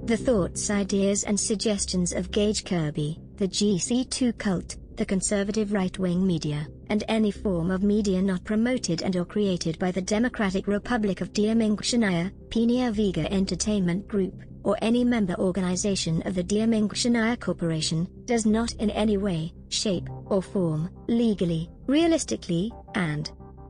The thoughts, ideas and suggestions of Gage Kirby, the GC2 cult, the conservative right-wing media, and any form of media not promoted and or created by the Democratic Republic of Ahn Shin-Ae, Penia Vega Entertainment Group, or any member organization of the Ahn Shin-Ae Corporation, does not in any way, shape, or form, legally, realistically,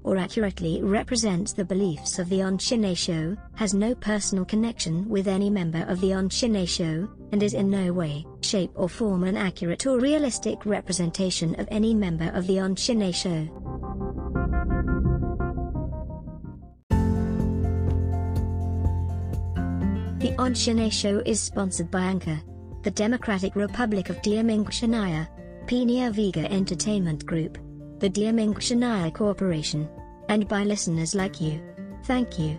or accurately represents the beliefs of the Ahn Shin-Ae Show, has no personal connection with any member of the Ahn Shin-Ae Show, and is in no way, shape or form an accurate or realistic representation of any member of the Ahn Shin-Ae Show. The Ahn Shin-Ae Show is sponsored by Anchor, the Democratic Republic of Ahn Shin-Ae, Penia Vega Entertainment Group, the Ahn Shin-Ae Corporation, and by listeners like you. Thank you.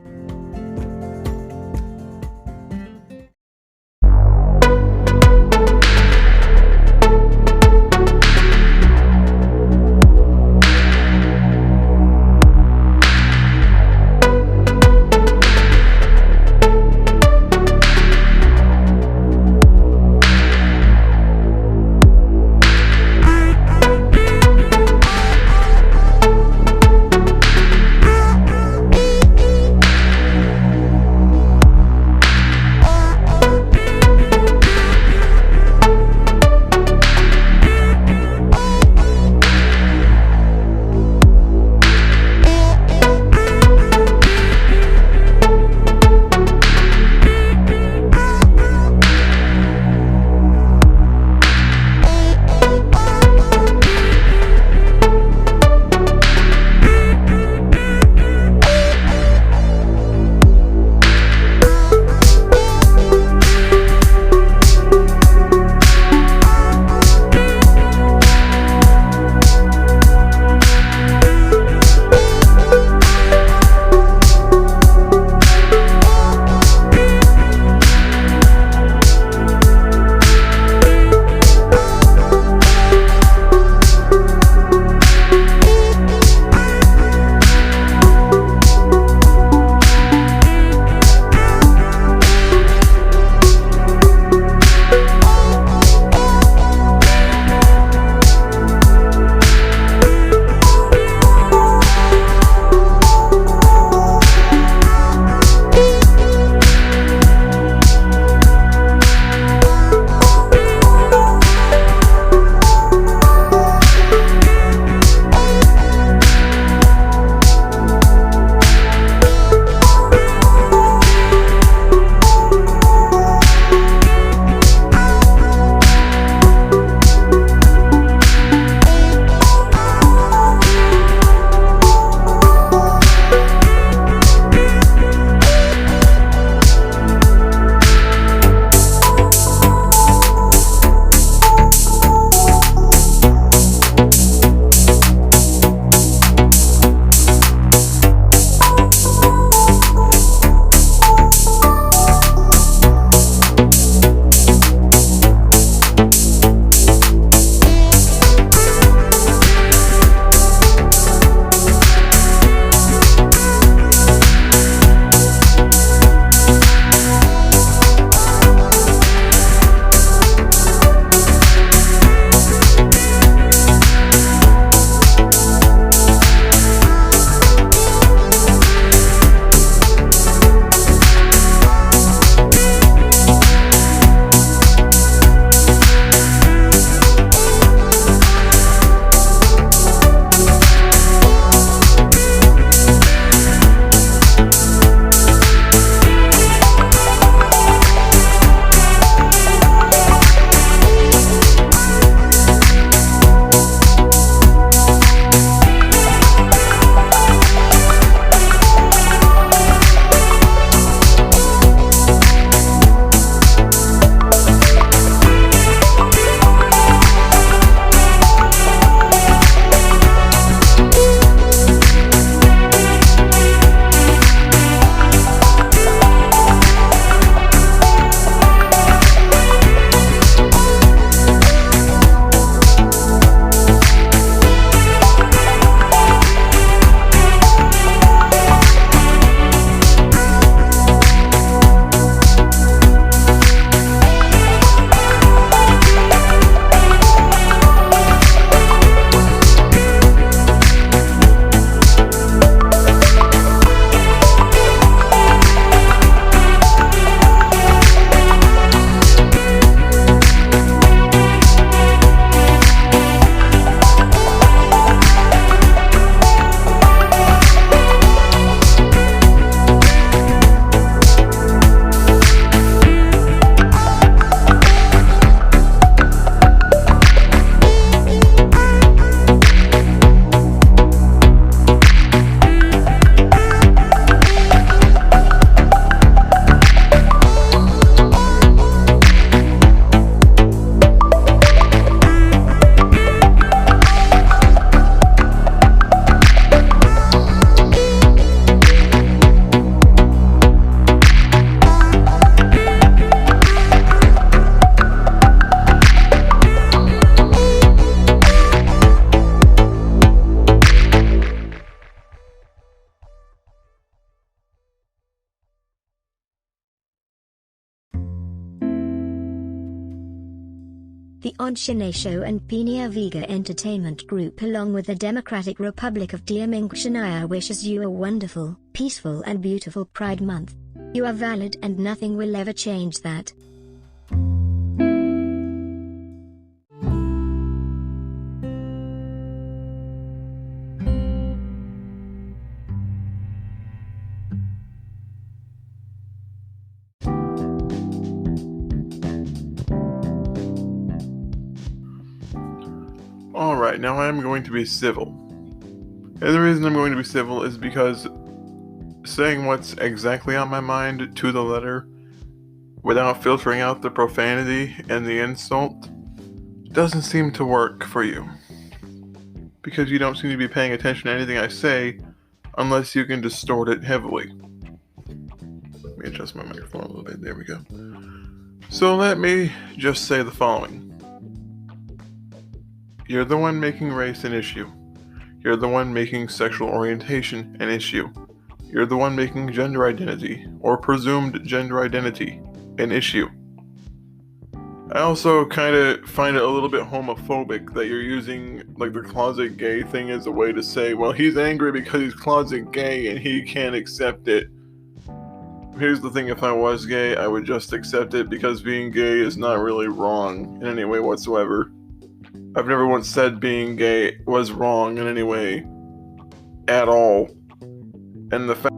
The Ahn Shin-Ae Show and Pina Vega Entertainment Group along with the Democratic Republic of Ahn wishes you a wonderful, peaceful and beautiful Pride Month. You are valid and nothing will ever change that. Alright, now I'm going to be civil. And the reason I'm going to be civil is because saying what's exactly on my mind to the letter, without filtering out the profanity and the insult, doesn't seem to work for you. Because you don't seem to be paying attention to anything I say, unless you can distort it heavily. Let me adjust my microphone a little bit, there we go. So let me just say the following. You're the one making race an issue. You're the one making sexual orientation an issue. You're the one making gender identity, or presumed gender identity, an issue. I also kind of find it a little bit homophobic that you're using like the closet gay thing as a way to say, well, he's angry because he's closet gay and he can't accept it. Here's the thing, if I was gay, I would just accept it because being gay is not really wrong in any way whatsoever. I've never once said being gay was wrong in any way at all. And the fact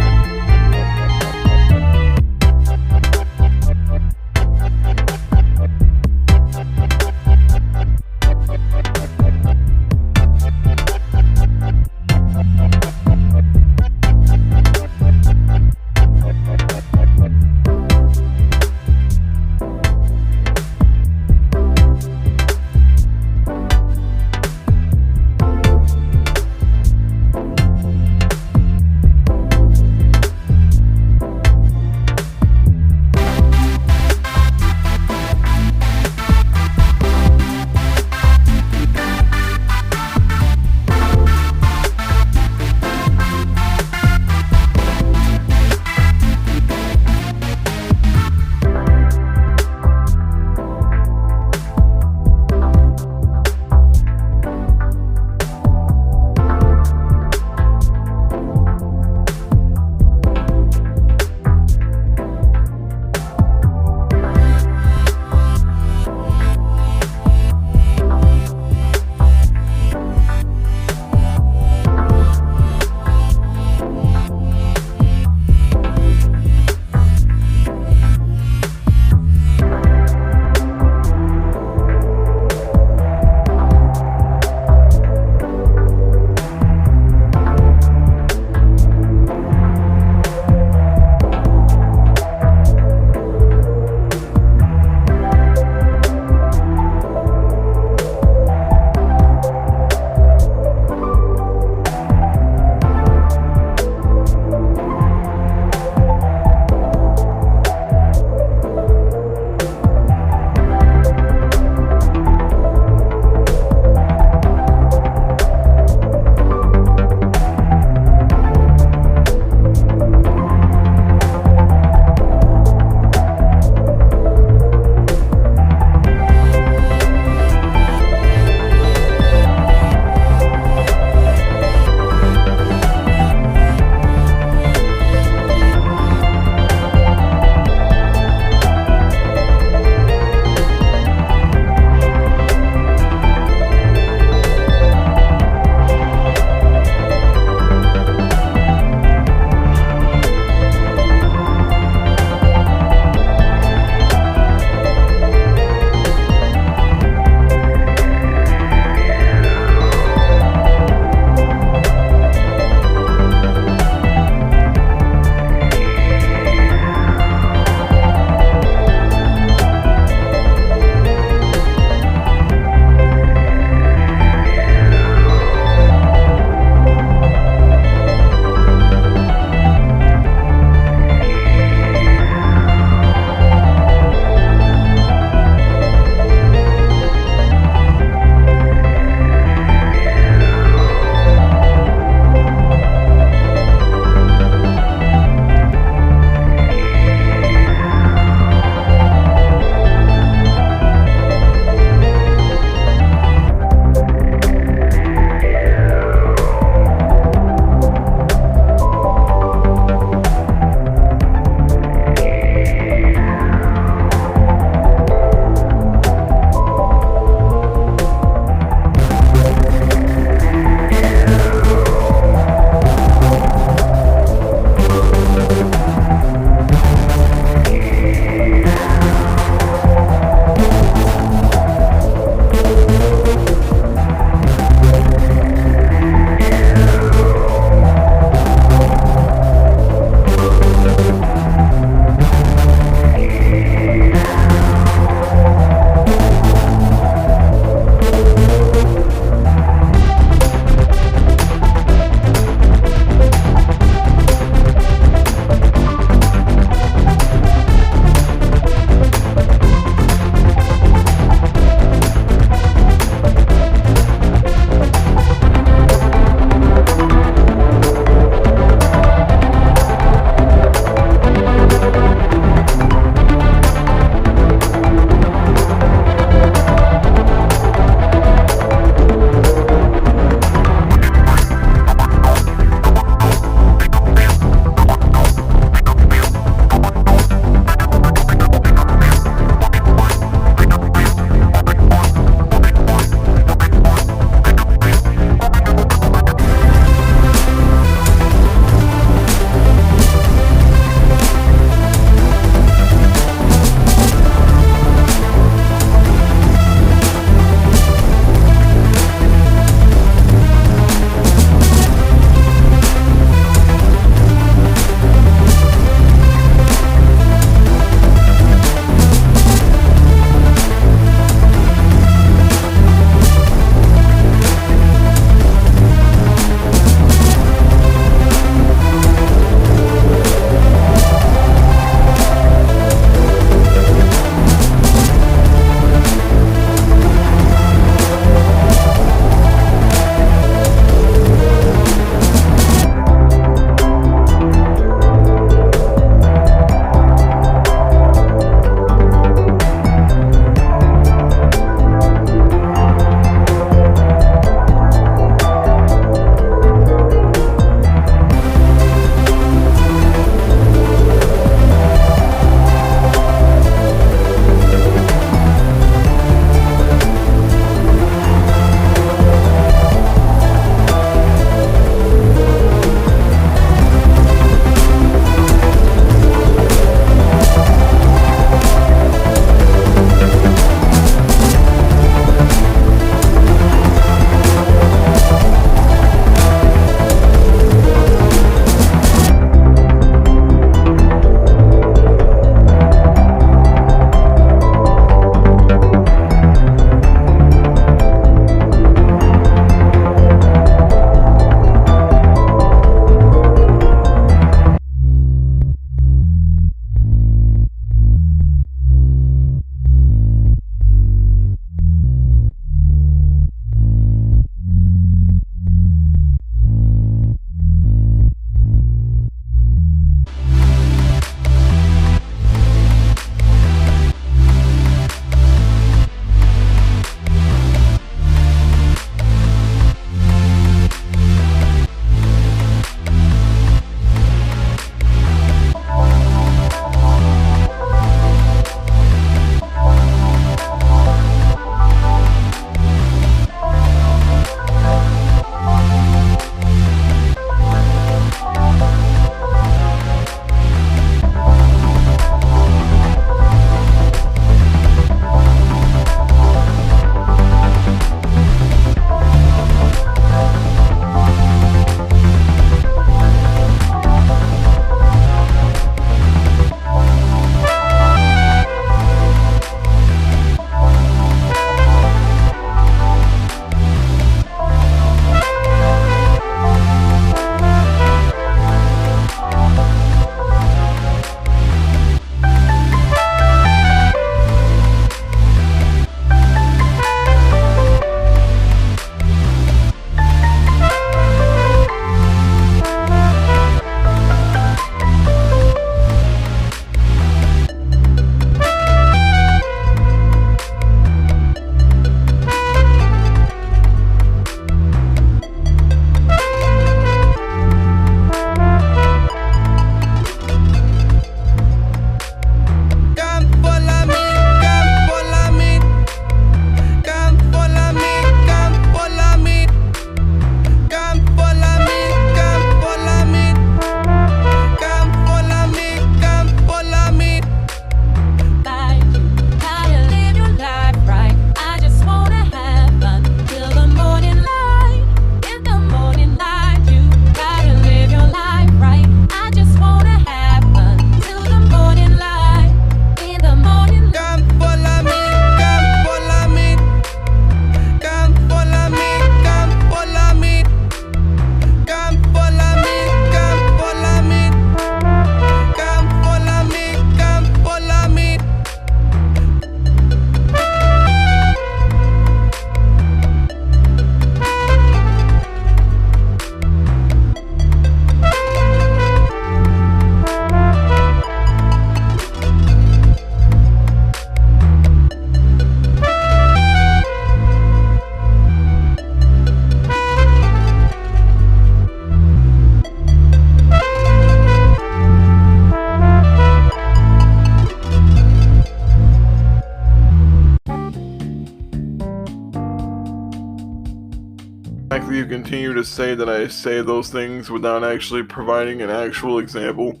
The fact that you continue to say that I say those things without actually providing an actual example.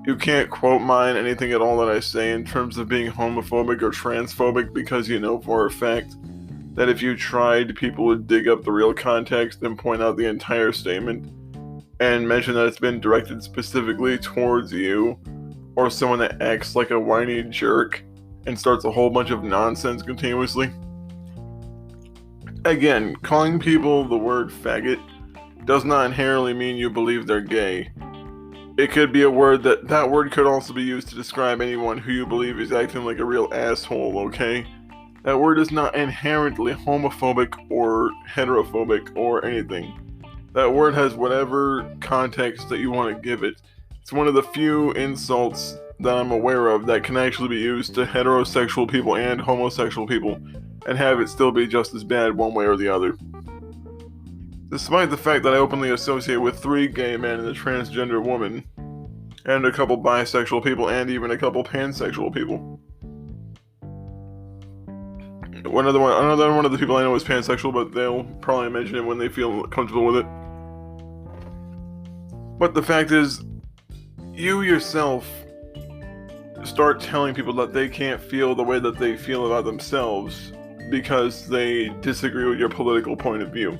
You can't quote mine anything at all that I say in terms of being homophobic or transphobic, because you know for a fact that if you tried, people would dig up the real context and point out the entire statement and mention that it's been directed specifically towards you, or someone that acts like a whiny jerk and starts a whole bunch of nonsense continuously. Again, calling people the word faggot does not inherently mean you believe they're gay. It could be a word that word could also be used to describe anyone who you believe is acting like a real asshole, okay? That word is not inherently homophobic or heterophobic or anything. That word has whatever context that you want to give it. It's one of the few insults that I'm aware of that can actually be used to heterosexual people and homosexual people and have it still be just as bad one way or the other. Despite the fact that I openly associate with 3 gay men and a transgender woman, and a couple bisexual people, and even a couple pansexual people. Another one of the people I know is pansexual, but they'll probably mention it when they feel comfortable with it. But the fact is, you yourself start telling people that they can't feel the way that they feel about themselves because they disagree with your political point of view.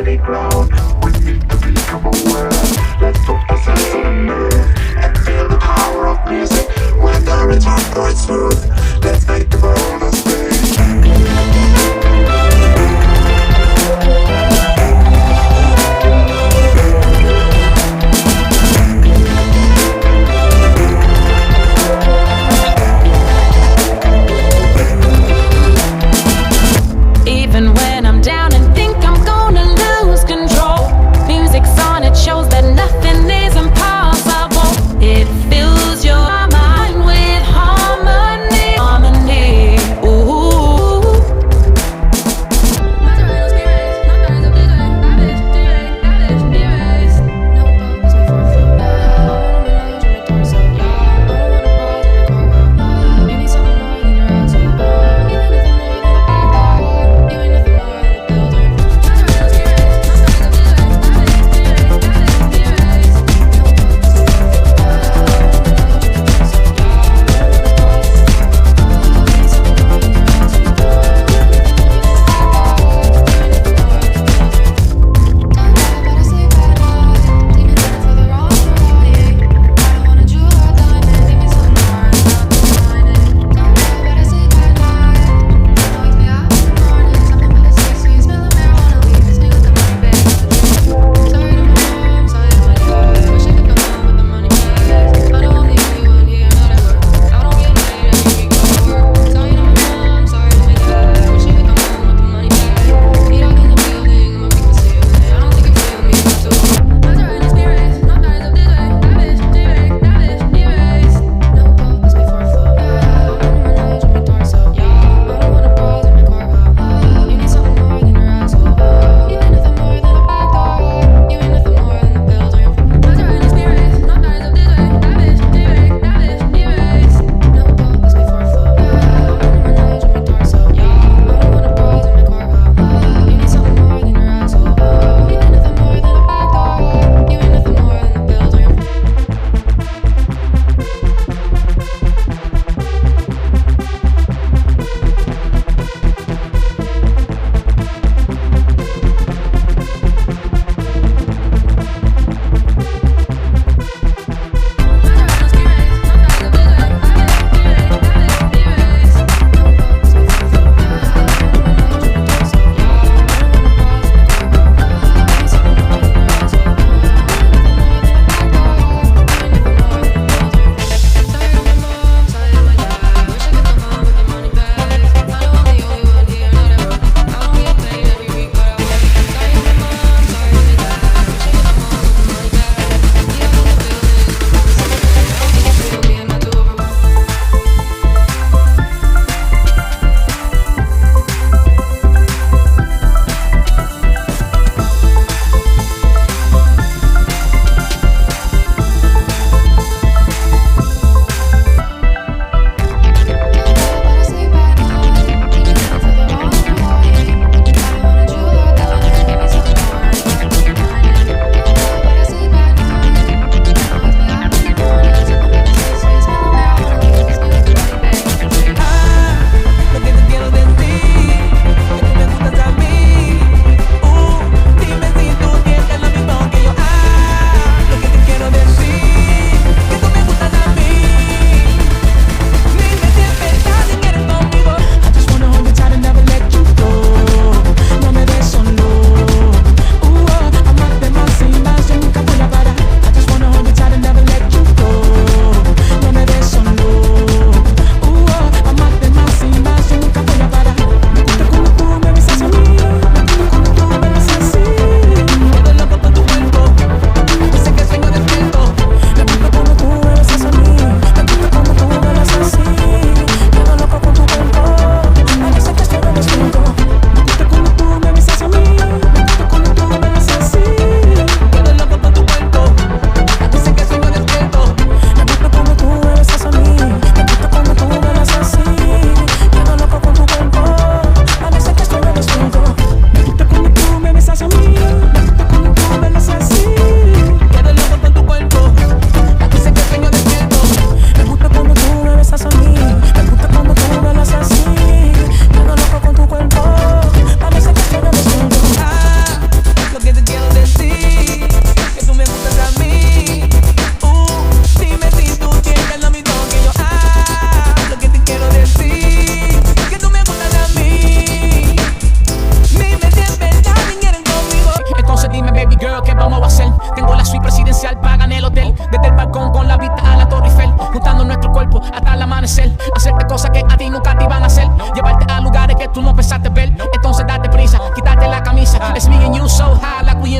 already grown. We need to become aware. Let's put ourselves on earth and feel the power of music, whether it's rough or it's smooth. Let's make the world a stage. Even when I'm down and think I'm gonna lose control, music's on, it shows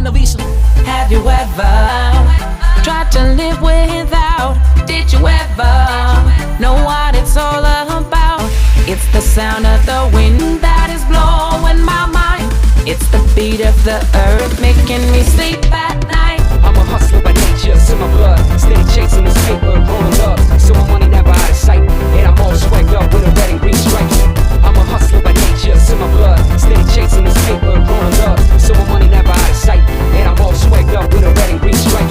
innovation. Have you ever tried to live without? Did you ever know what it's all about? It's the sound of the wind that is blowing my mind. It's the beat of the earth making me sleep at night. I'm a hustler by nature, it's in my blood. Steady chasing this paper, rolling up. So my money never out of sight. And I'm all swagged up with a red and green stripe. I'm a hustler by nature, it's in my blood. Steady chasing this paper, rolling up. So my money never out of sight. And I'm all swagged up with a red and green stripe.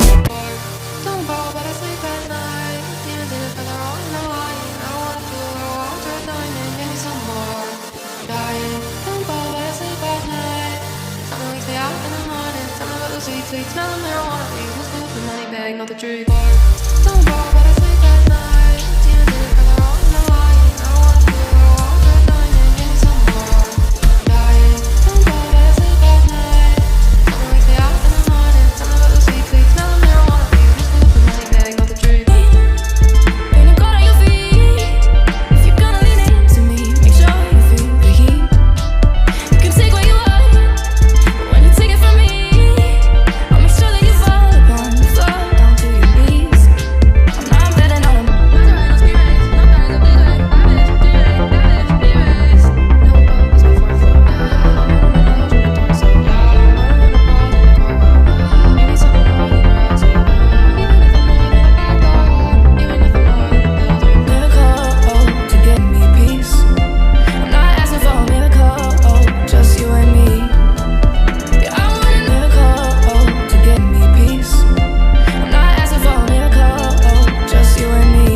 Don't fall, but I sleep at night. Demons in it for the wrong and the lying. I don't wanna do it, I want to diamond. Give me some more. Dying. Don't fall, but I sleep at night. Something wakes me up in the morning. Something about the sweet, sweet smell of marijuana. Leave the scoop, the money bag, not the tree. Don't fall, but I sleep at night. Demons in it for the wrong and the lying. I don't wanna do it, I want to diamond. Give me some more. Dying. Don't fall, but I sleep at night. Something wakes me up in the morning. Something about the sweet, sweet smell of marijuana. Leave the scoop, the money bag, not the tree. When you got on your feet, if you're gonna lean into me, make sure you feel the heat. You can take what you want, but when you take it from me, I'll make sure that you fall upon the floor, down to your knees. I'm not betting on them. Miracle to get me peace. I'm not asking for a miracle, just you and me. Yeah, I want a miracle to get me peace. I'm not asking for a miracle, just you and me.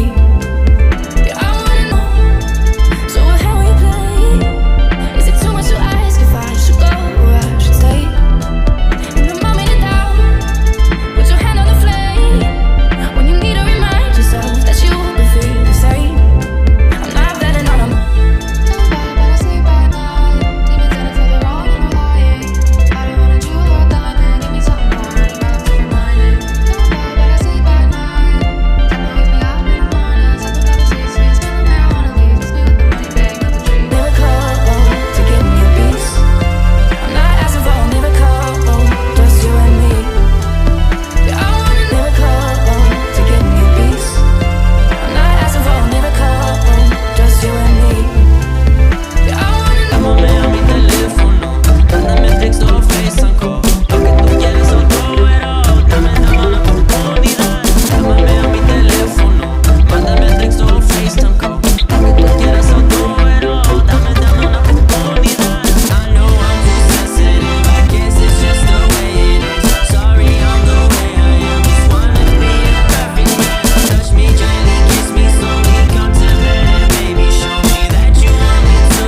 Yeah, I wanna know. So what how will you play? Is it too much to ask if I should go or I should stay? And remind me to doubt. Put your hand on the flame when you need to remind yourself that you can feel the same. I'm not betting on them. Don't fall, but I sleep at night. Demons in it for the wrong and the lying. I don't wanna do it or diamond. Give me something more, I got to remind it. Don't fall, but I sleep at night. Something wakes me up in the morning. Something about the sweet, sweet smell of marijuana. Leaves me with the money bag, not the tree. Miracle to get me a piece. I'm not asking for a miracle, just you and me. Yeah, I want a miracle to get me a piece. I'm not asking for a miracle, just you and me. Yeah, I want a Llámame a mi teléfono, mándame texto o FaceTime call. Lo que tú quieres o todo era dame una oportunidad. Llámame a mi teléfono, mándame texto o FaceTime call. Lo que tú quieres o todo era dame una oportunidad. I know I'm too sensitive, I guess it's just the way it is. Sorry, I'm the way I am, just wanna be a perfect man. Touch me gently, kiss me slowly, come to bed, baby, show me that you want me to,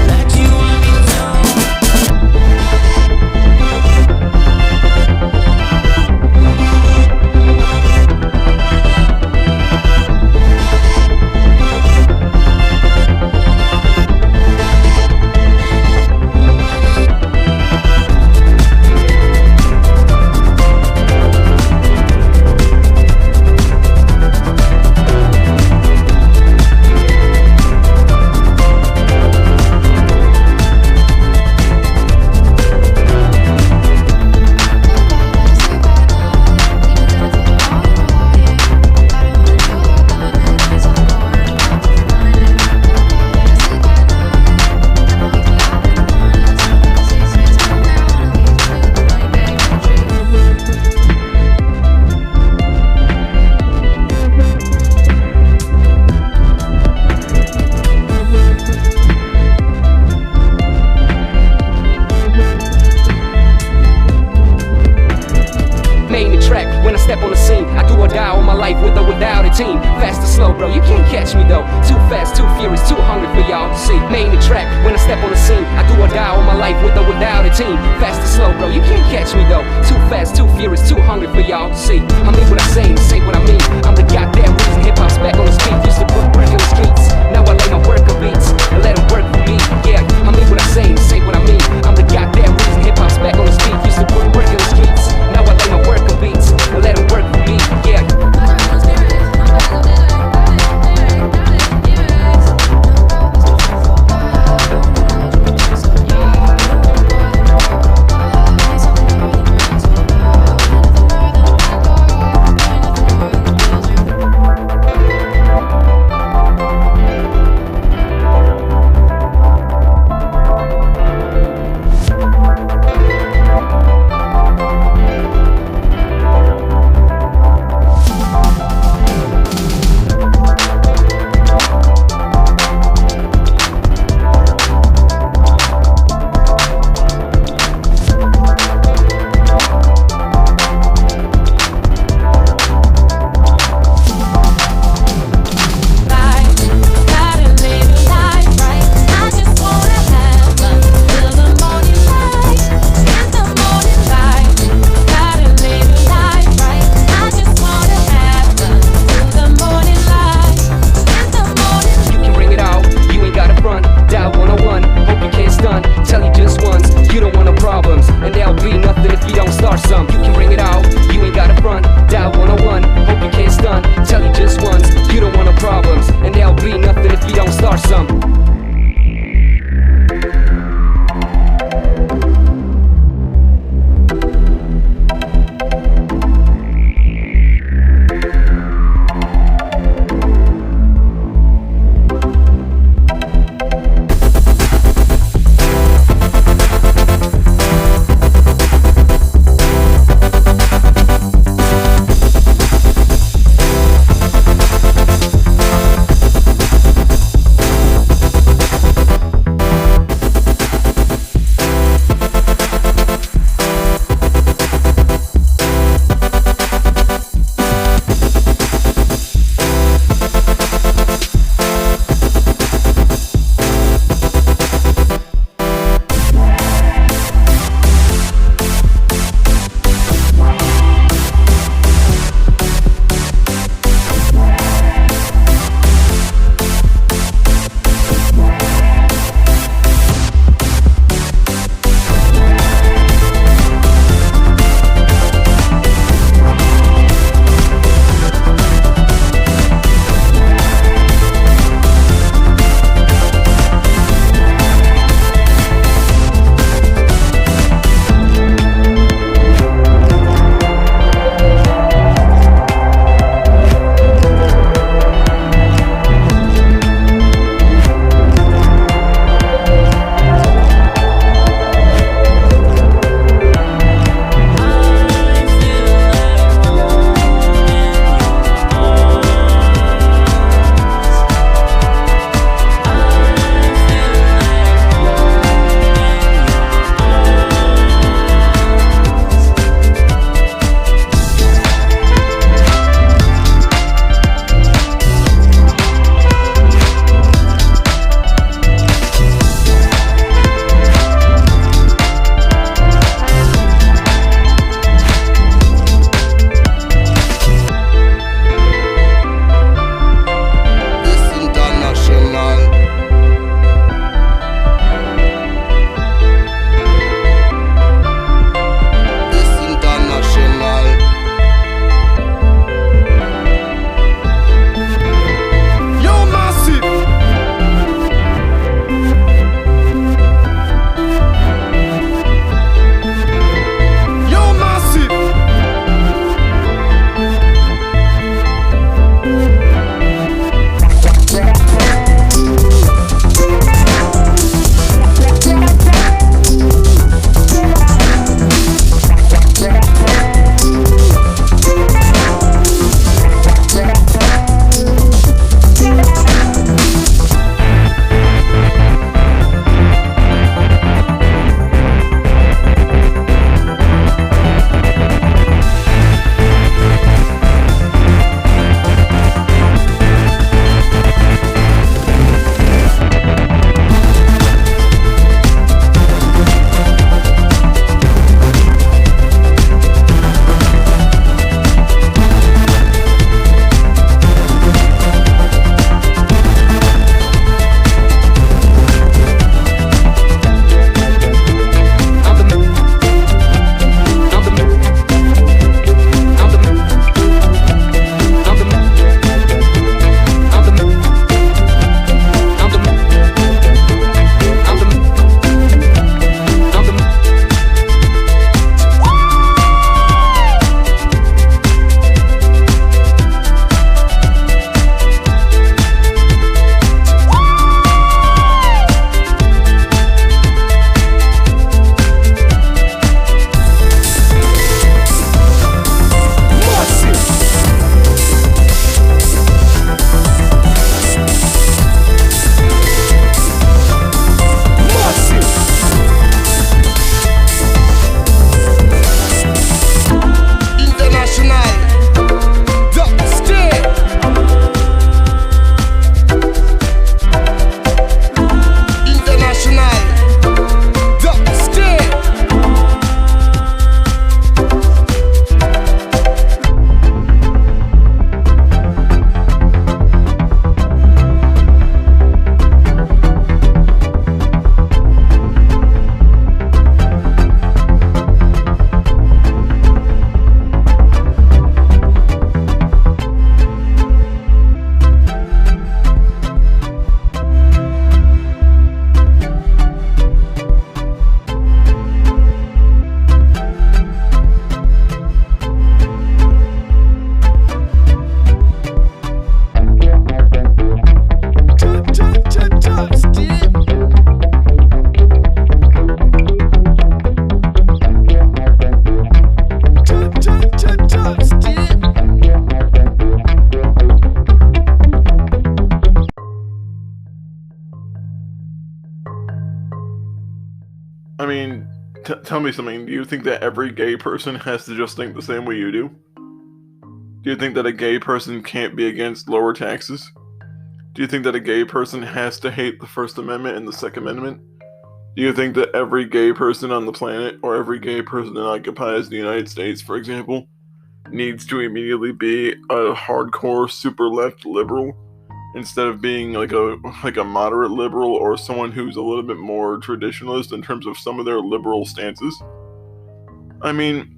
that you want me to. Main the track, when I step on the scene I do or die all my life with or without a team. Fast or slow, bro, you can't catch me though. Too fast, too furious, too hungry for y'all to see. Main the track, when I step on the scene I do or die all my life with or without a team. Fast or slow, bro, you can't catch me though. Too fast, too furious, too hungry for y'all to see. I mean what I say what I mean. I'm the goddamn reason hip-hop's back on the street. Used to put work in the streets, now I lay my work on beats and let them work for me. Yeah, I mean what I say what I mean. I'm the goddamn reason hip-hop's back on the street. Used to put work in the streets, now I lay my work on beats and let them work for me. Yeah. tell me something. Do you think that every gay person has to just think the same way you do? Do you think that a gay person can't be against lower taxes? Do you think that a gay person has to hate the First Amendment and the Second Amendment? Do you think that every gay person on the planet, or every gay person that occupies the United States, for example, needs to immediately be a hardcore super left liberal instead of being like a moderate liberal or someone who's a little bit more traditionalist in terms of some of their liberal stances? I mean,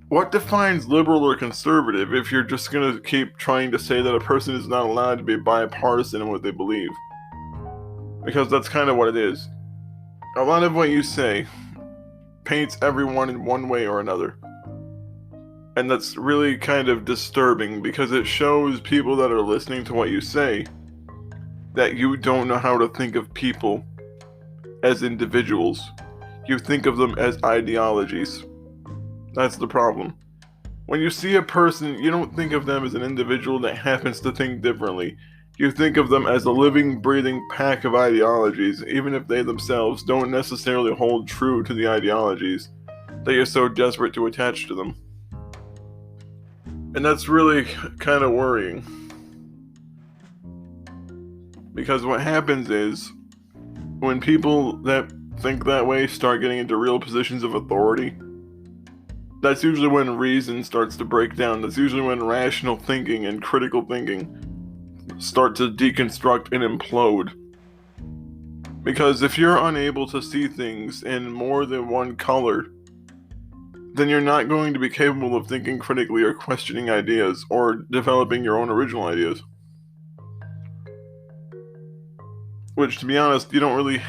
what defines liberal or conservative if you're just gonna keep trying to say that a person is not allowed to be bipartisan in what they believe? Because that's kind of what it is. A lot of what you say paints everyone in one way or another. And that's really kind of disturbing because it shows people that are listening to what you say that you don't know how to think of people as individuals. You think of them as ideologies. That's the problem. When you see a person, you don't think of them as an individual that happens to think differently. You think of them as a living, breathing pack of ideologies, even if they themselves don't necessarily hold true to the ideologies that you're so desperate to attach to them. And that's really kind of worrying. Because what happens is, when people that think that way start getting into real positions of authority, that's usually when reason starts to break down. That's usually when rational thinking and critical thinking start to deconstruct and implode. Because if you're unable to see things in more than one color, then you're not going to be capable of thinking critically or questioning ideas or developing your own original ideas. Which, to be honest, you don't really...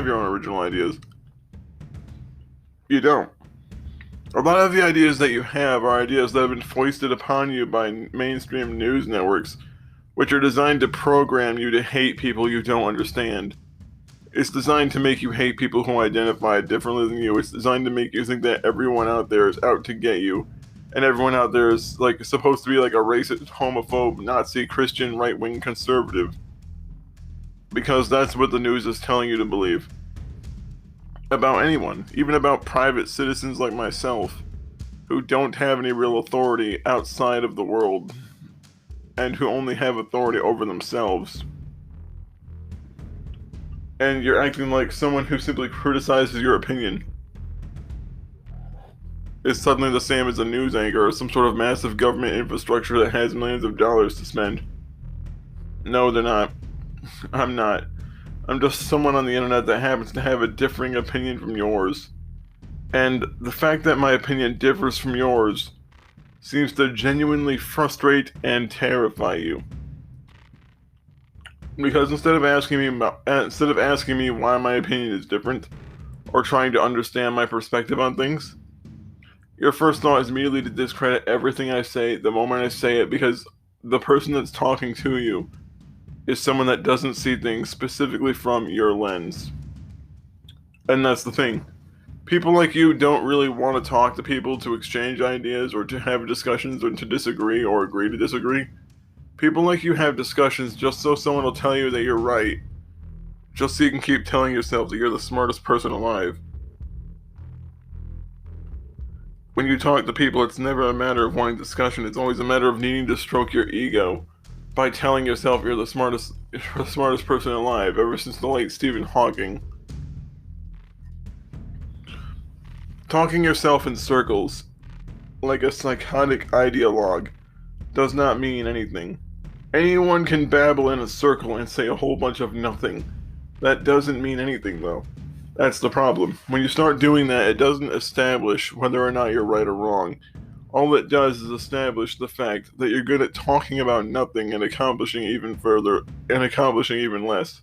have your own original ideas. You don't. A lot of the ideas that you have are ideas that have been foisted upon you by mainstream news networks, which are designed to program you to hate people you don't understand. It's designed to make you hate people who identify differently than you. It's designed to make you think that everyone out there is out to get you, and everyone out there is like supposed to be like a racist, homophobe, Nazi, Christian, right-wing conservative. Because that's what the news is telling you to believe. About anyone, even about private citizens like myself, who don't have any real authority outside of the world, and who only have authority over themselves. And you're acting like someone who simply criticizes your opinion is suddenly the same as a news anchor or some sort of massive government infrastructure that has millions of dollars to spend. No, they're not. I'm not. I'm just someone on the internet that happens to have a differing opinion from yours. And the fact that my opinion differs from yours seems to genuinely frustrate and terrify you. Because instead of asking me why my opinion is different, or trying to understand my perspective on things, your first thought is immediately to discredit everything I say the moment I say it, because the person that's talking to you is someone that doesn't see things specifically from your lens. And that's the thing. People like you don't really want to talk to people to exchange ideas or to have discussions or to disagree or agree to disagree. People like you have discussions just so someone will tell you that you're right, just so you can keep telling yourself that you're the smartest person alive. When you talk to people, it's never a matter of wanting discussion, it's always a matter of needing to stroke your ego by telling yourself you're the smartest person alive, ever since the late Stephen Hawking. Talking yourself in circles, like a psychotic ideologue, does not mean anything. Anyone can babble in a circle and say a whole bunch of nothing. That doesn't mean anything, though. That's the problem. When you start doing that, it doesn't establish whether or not you're right or wrong. All it does is establish the fact that you're good at talking about nothing and accomplishing even further, and accomplishing even less.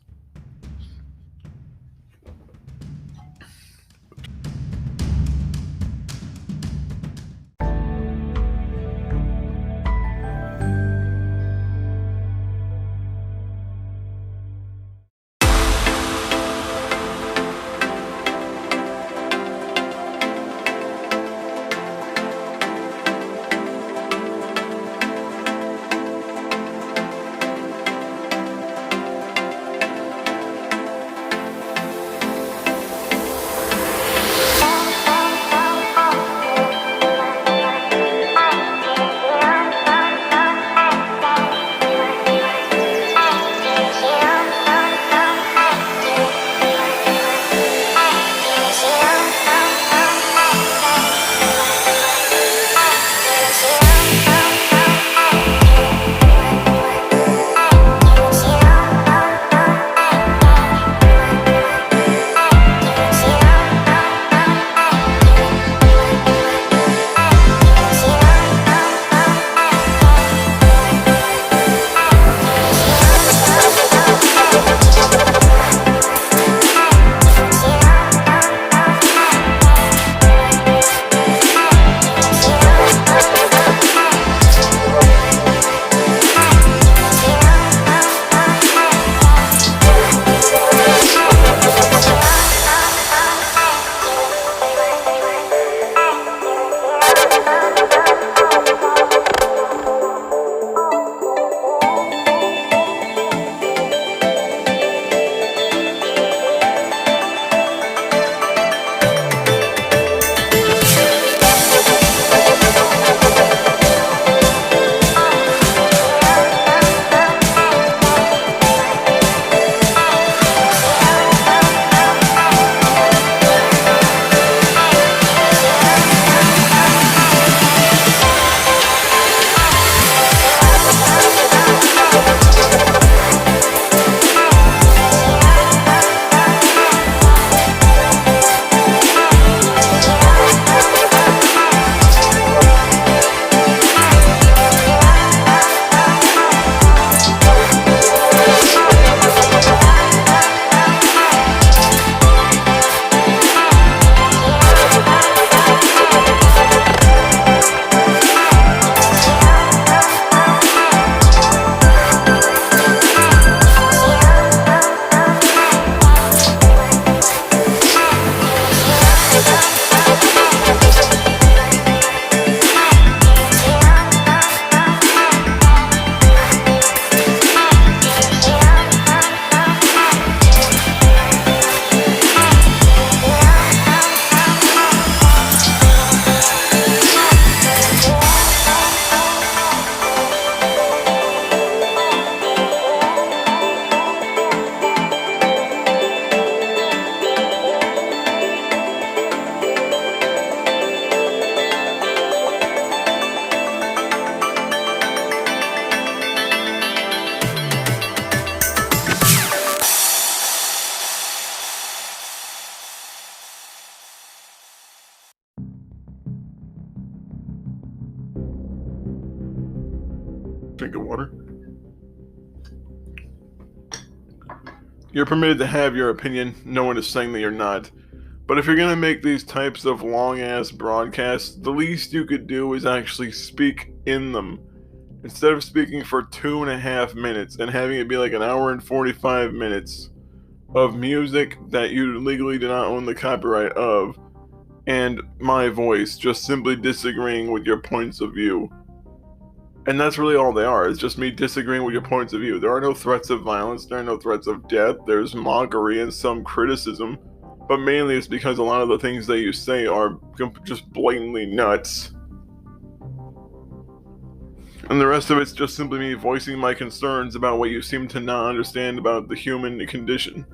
drink of water. You're permitted to have your opinion. No one is saying that you're not. But if you're going to make these types of long-ass broadcasts, the least you could do is actually speak in them. Instead of speaking for 2.5 minutes and having it be like 1 hour and 45 minutes of music that you legally do not own the copyright of, and my voice just simply disagreeing with your points of view. And that's really all they are. It's just me disagreeing with your points of view. There are no threats of violence. There are no threats of death. There's mockery and some criticism. But mainly it's because a lot of the things that you say are just blatantly nuts. And the rest of it's just simply me voicing my concerns about what you seem to not understand about the human condition.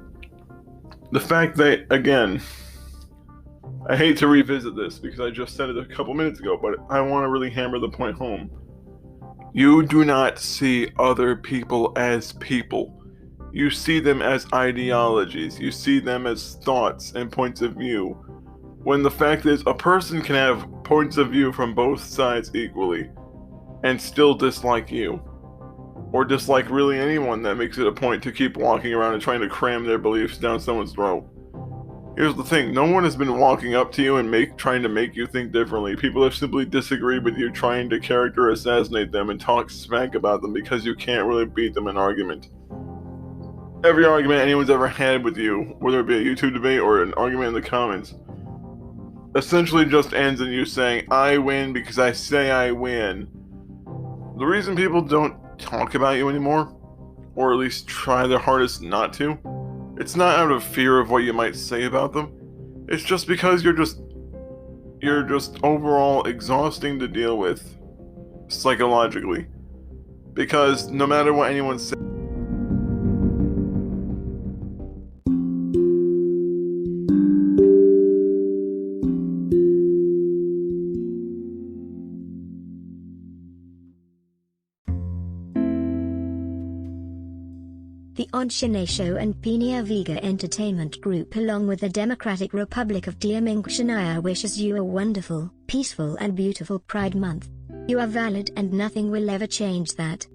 The fact that, again, I hate to revisit this because I just said it a couple minutes ago, but I want to really hammer the point home. You do not see other people as people. You see them as ideologies. You see them as thoughts and points of view. When the fact is, a person can have points of view from both sides equally and still dislike you. Or dislike really anyone that makes it a point to keep walking around and trying to cram their beliefs down someone's throat. Here's the thing, no one has been walking up to you and trying to make you think differently. People have simply disagreed with you, trying to character assassinate them and talk smack about them because you can't really beat them in argument. Every argument anyone's ever had with you, whether it be a YouTube debate or an argument in the comments, essentially just ends in you saying, I win because I say I win. The reason people don't talk about you anymore, or at least try their hardest not to, it's not out of fear of what you might say about them. It's just because you're just overall exhausting to deal with psychologically. Because no matter what anyone says, The Ahn Shin-Ae Show and Pina Vega Entertainment Group, along with the Democratic Republic of Ahn wishes you a wonderful, peaceful and beautiful Pride Month. You are valid and nothing will ever change that.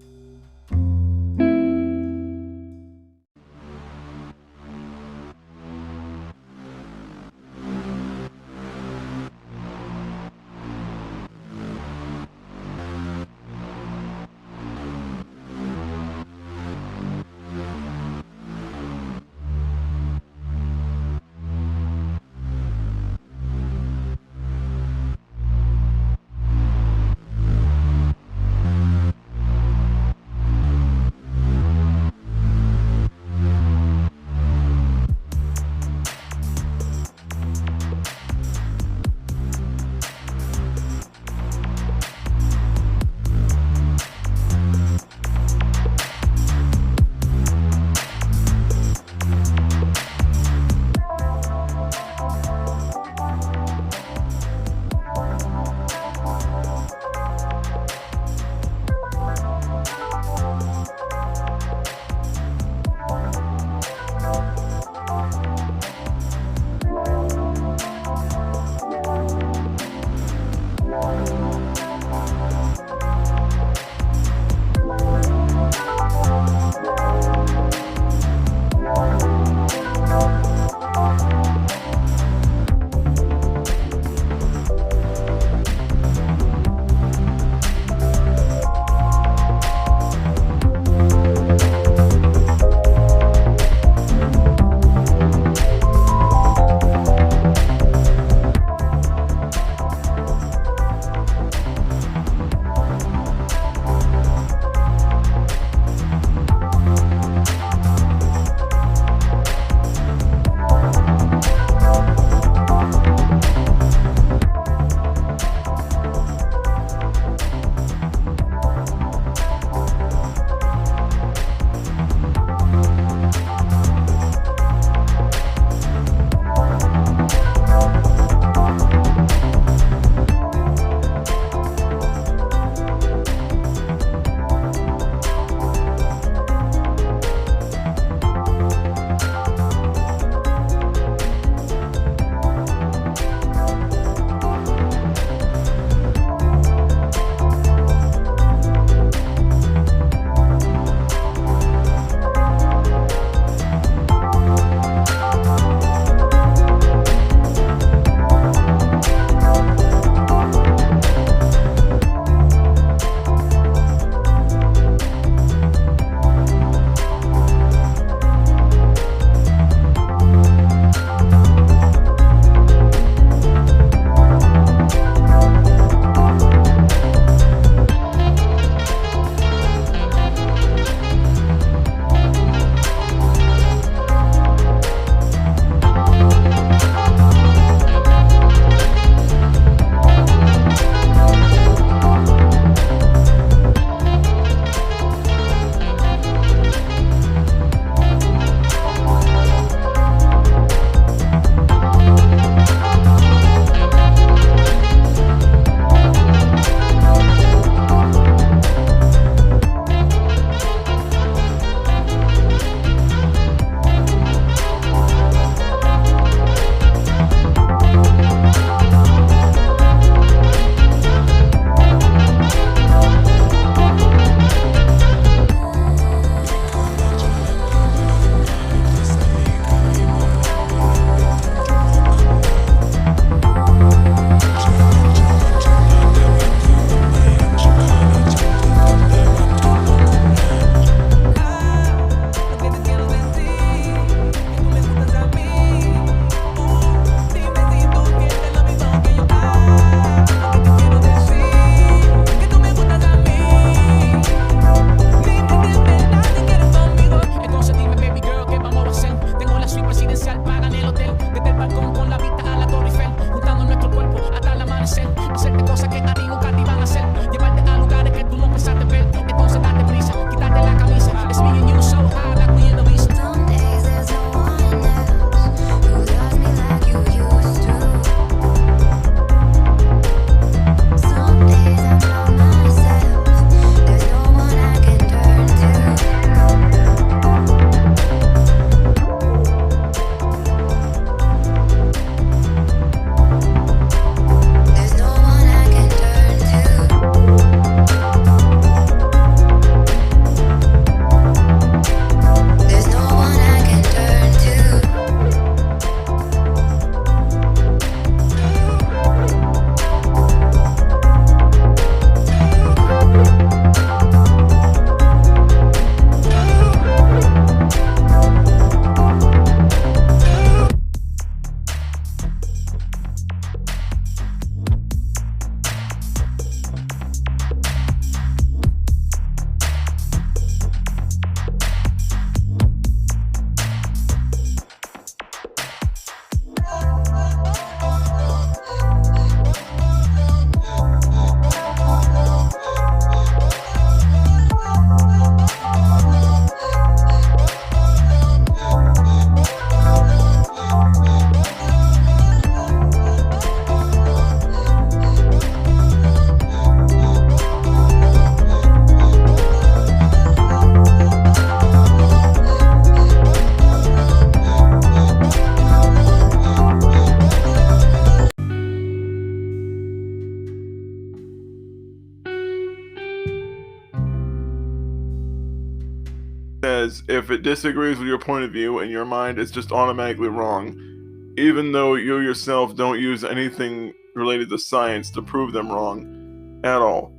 as if it disagrees with your point of view in your mind, it's just automatically wrong, even though you yourself don't use anything related to science to prove them wrong at all.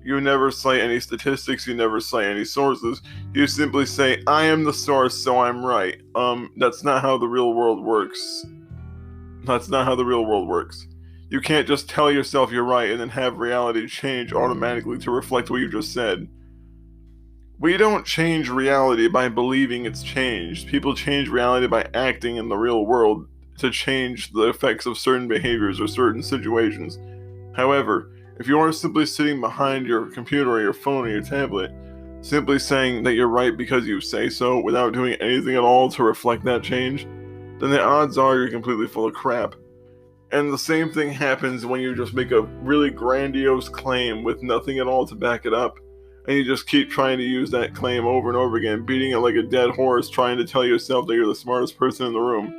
You never cite any statistics, you never cite any sources. You simply say, I am the source, so I'm right. That's not how the real world works. That's not how the real world works. You can't just tell yourself you're right and then have reality change automatically to reflect what you just said. We don't change reality by believing it's changed. People change reality by acting in the real world to change the effects of certain behaviors or certain situations. However, if you are simply sitting behind your computer or your phone or your tablet, simply saying that you're right because you say so without doing anything at all to reflect that change, then the odds are you're completely full of crap. And the same thing happens when you just make a really grandiose claim with nothing at all to back it up, and you just keep trying to use that claim over and over again, beating it like a dead horse, trying to tell yourself that you're the smartest person in the room.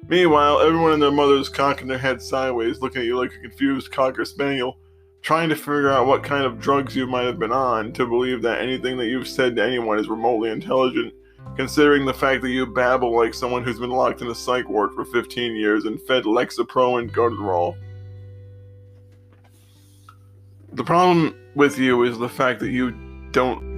Meanwhile, everyone and their mother is cocking their head sideways, looking at you like a confused cocker spaniel, trying to figure out what kind of drugs you might have been on to believe that anything that you've said to anyone is remotely intelligent, considering the fact that you babble like someone who's been locked in a psych ward for 15 years and fed Lexapro and Gardnerol. The problem with you is the fact that you don't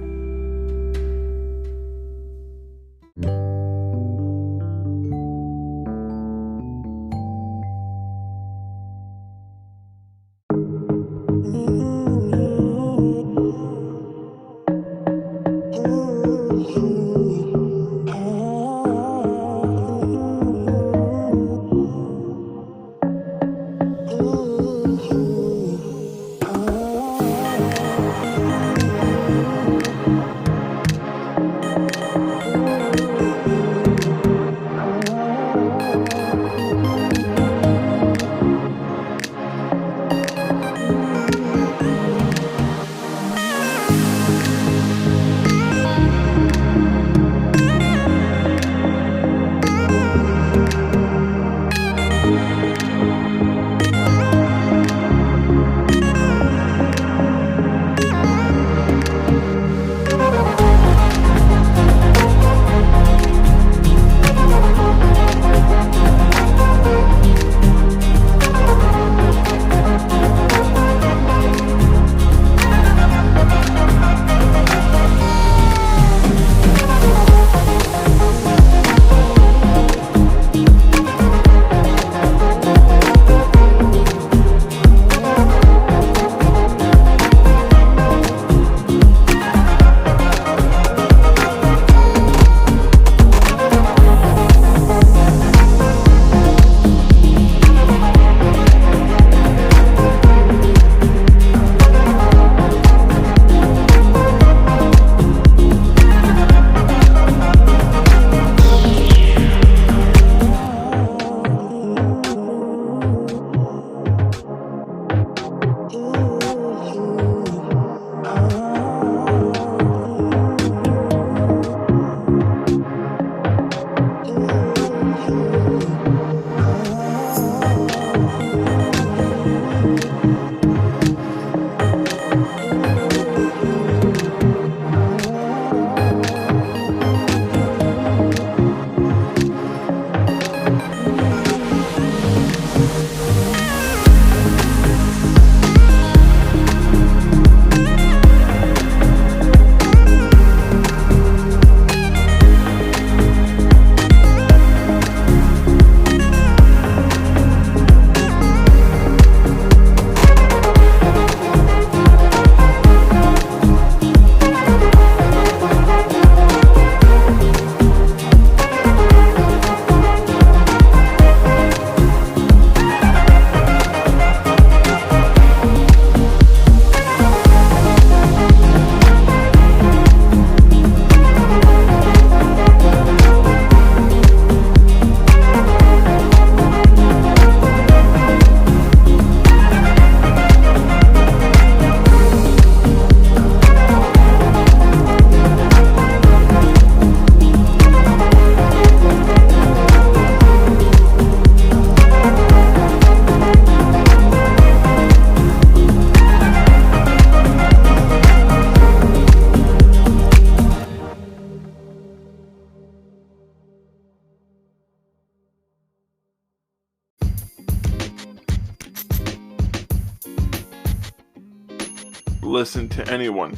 listen to anyone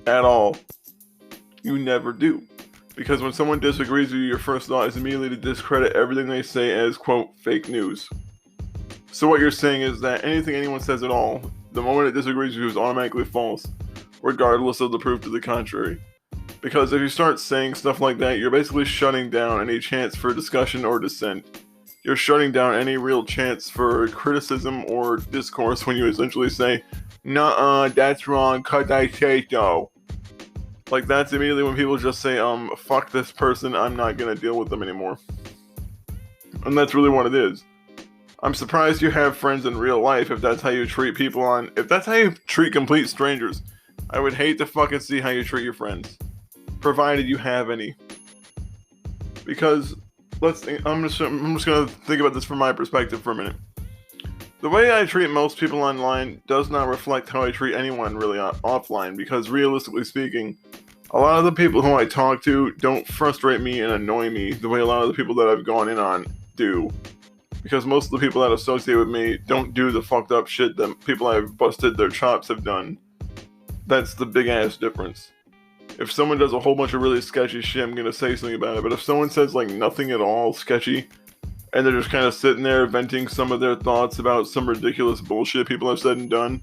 at all. You never do. Because when someone disagrees with you, your first thought is immediately to discredit everything they say as, quote, fake news. So what you're saying is that anything anyone says at all, the moment it disagrees with you, is automatically false, regardless of the proof to the contrary. Because if you start saying stuff like that, you're basically shutting down any chance for discussion or dissent. You're shutting down any real chance for criticism or discourse when you essentially say, "Nuh-uh, that's wrong, 'cause I say so." Like, that's immediately when people just say, fuck this person, I'm not gonna deal with them anymore. And that's really what it is. I'm surprised you have friends in real life if that's how you treat people if that's how you treat complete strangers. I would hate to fucking see how you treat your friends. Provided you have any. Because, I'm just gonna think about this from my perspective for a minute. The way I treat most people online does not reflect how I treat anyone really offline, because realistically speaking, a lot of the people who I talk to don't frustrate me and annoy me the way a lot of the people that I've gone in on do. Because most of the people that associate with me don't do the fucked up shit that people I've busted their chops have done. That's the big ass difference. If someone does a whole bunch of really sketchy shit, I'm gonna say something about it, but if someone says like nothing at all sketchy, and they're just kind of sitting there venting some of their thoughts about some ridiculous bullshit people have said and done,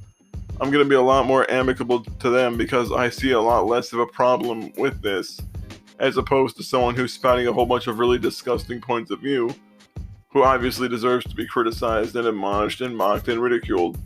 I'm going to be a lot more amicable to them because I see a lot less of a problem with this, as opposed to someone who's spouting a whole bunch of really disgusting points of view, who obviously deserves to be criticized and admonished and mocked and ridiculed.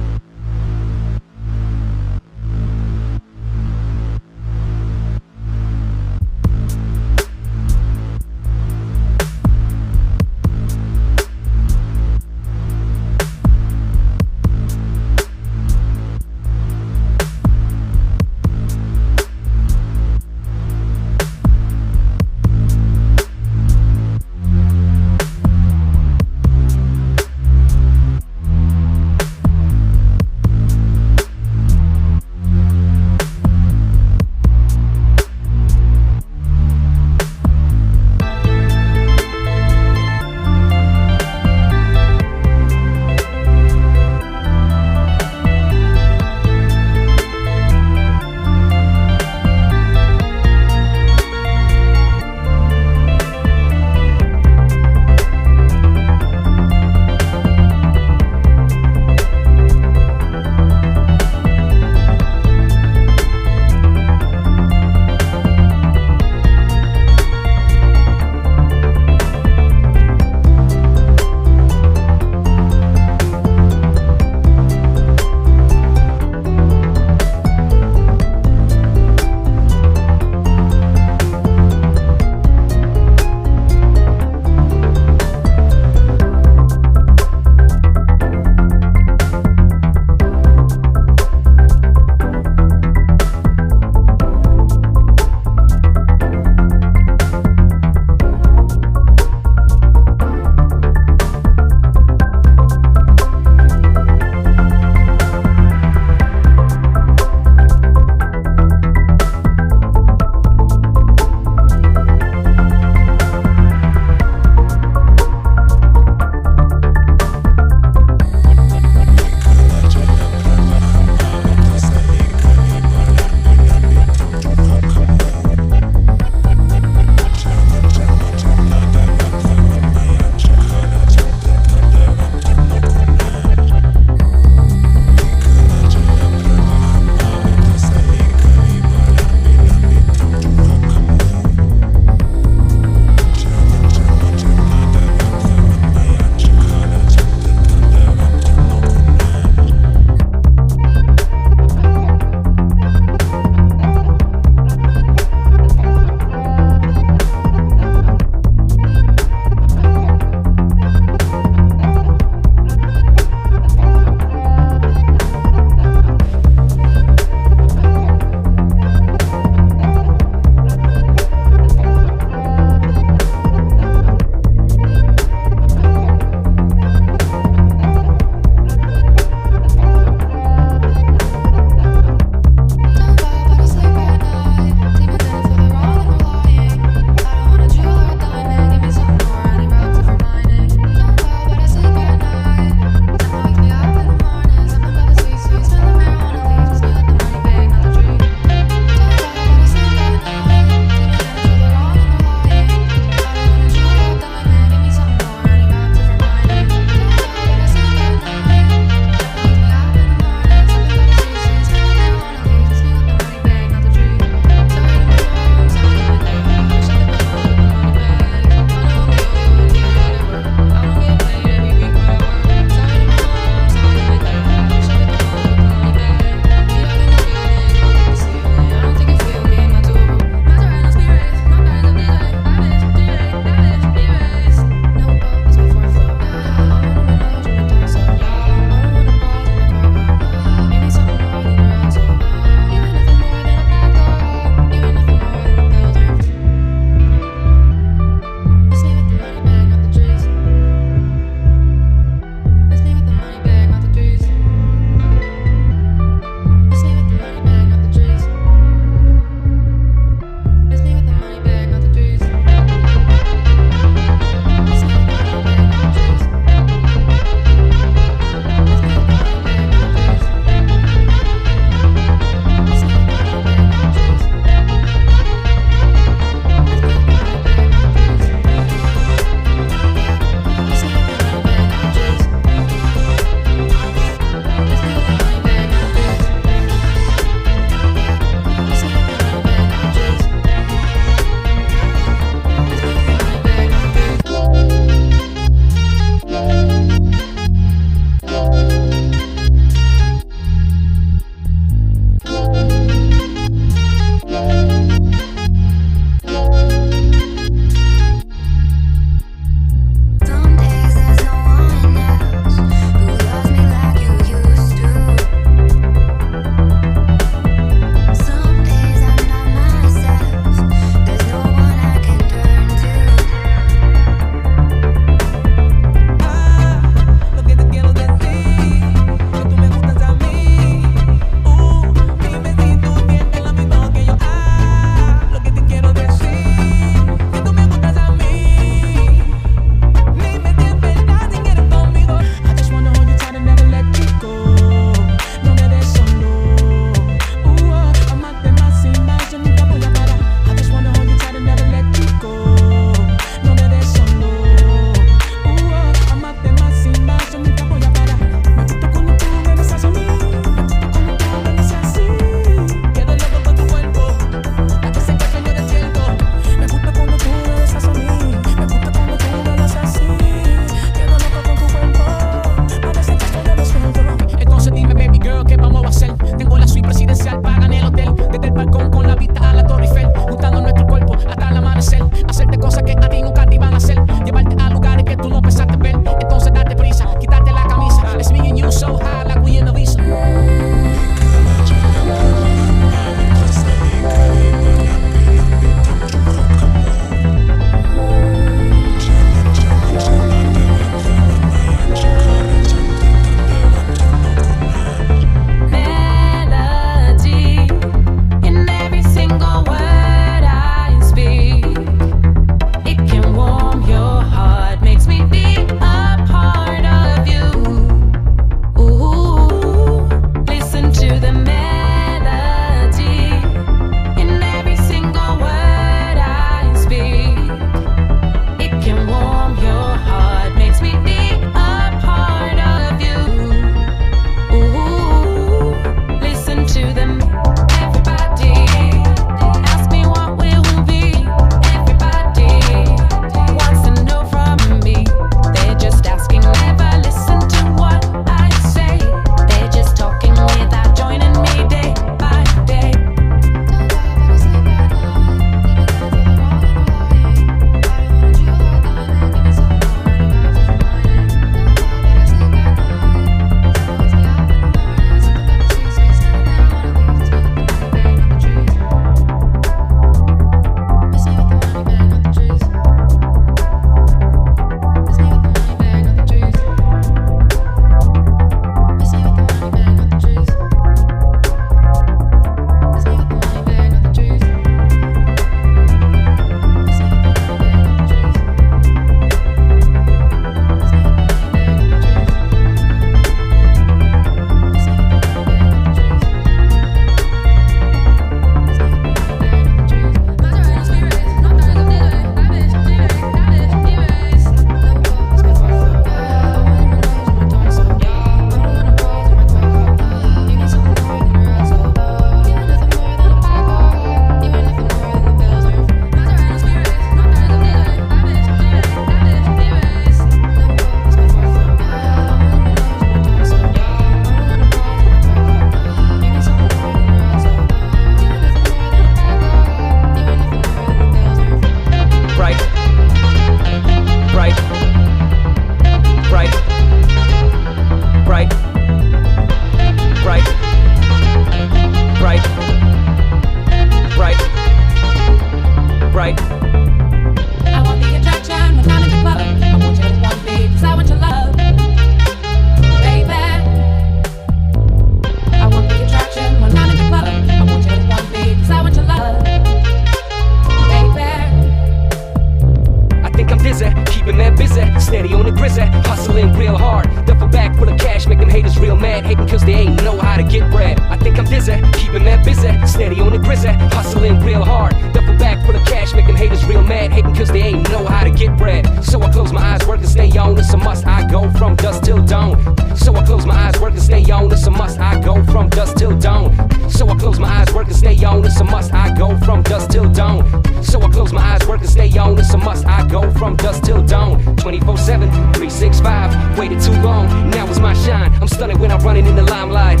So I close my eyes, work and stay on. It's a must, I go from dusk till dawn. So I close my eyes, work and stay on. It's a must, I go from dusk till dawn. So I close my eyes, work and stay on. It's a must, I go from dusk till dawn. So I close my eyes, work and stay on. It's a must, I go from dusk till dawn. 24/7, 365, waited too long, now it's my shine. I'm stunning when I'm running in the limelight.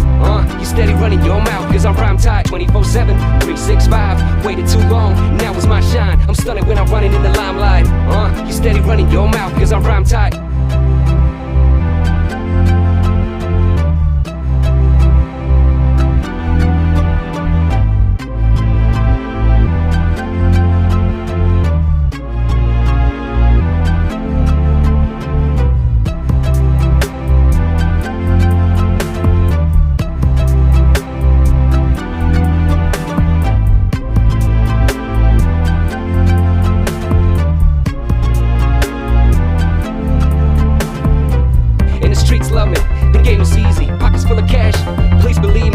You steady running your mouth, cause I'm rhyme tight. 24/7, 365, waited too long, now it's my shine. I'm stunning when I'm running in the limelight. You steady running your mouth, cause I'm rhyme tight.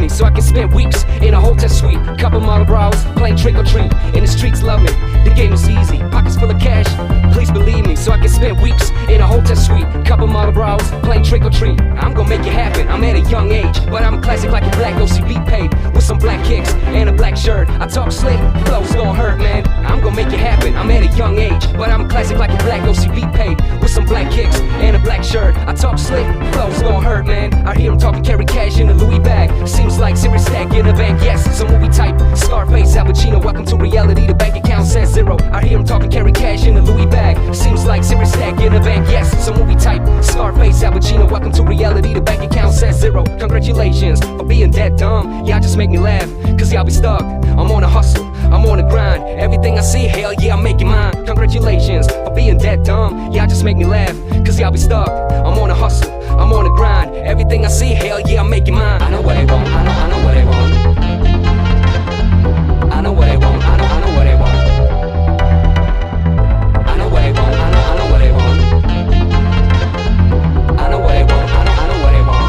So I can spend weeks in a hotel suite, couple model bras, playing trick or treat. And the streets love me, the game is easy, pockets full of cash, please believe me. So I can spend weeks in a hotel suite, couple model bras, playing trick or treat. I'm gonna make it happen, I'm at a young age, but I'm classic like a black OCB paid, with some black kicks and a black shirt. I talk slick, flow's gonna hurt, man. I'm gonna make it happen, I'm at a young age, but I'm classic like a black OCB paid, with some black kicks and a black shirt. I talk slick, flow's gonna hurt, man. I hear him talking, carry cash in a Louis bag, seems like serious stack in a bank, yes, it's a movie type. Scarface, Al Pacino, welcome to reality, the bank account says zero. I hear him talking, carry cash in a Louis bag, seems like serious stack in a bank, yes, it's a movie type. Scarface, Al Pacino, welcome to reality, the bank account says zero. Congratulations for being that dumb, y'all just make me laugh, cause y'all be stuck. I'm on a hustle, I'm on a grind, everything I see, hell yeah, I'm making mine. Congratulations for being that dumb, y'all just make me laugh, cause y'all be stuck. I'm on a hustle, I'm on a grind, everything I see, hell yeah, I'm making mine. I know what they want, I know what they want. I know what they want, I know what they want. I know what they want, I know what they want. I know what they want, I know what they want.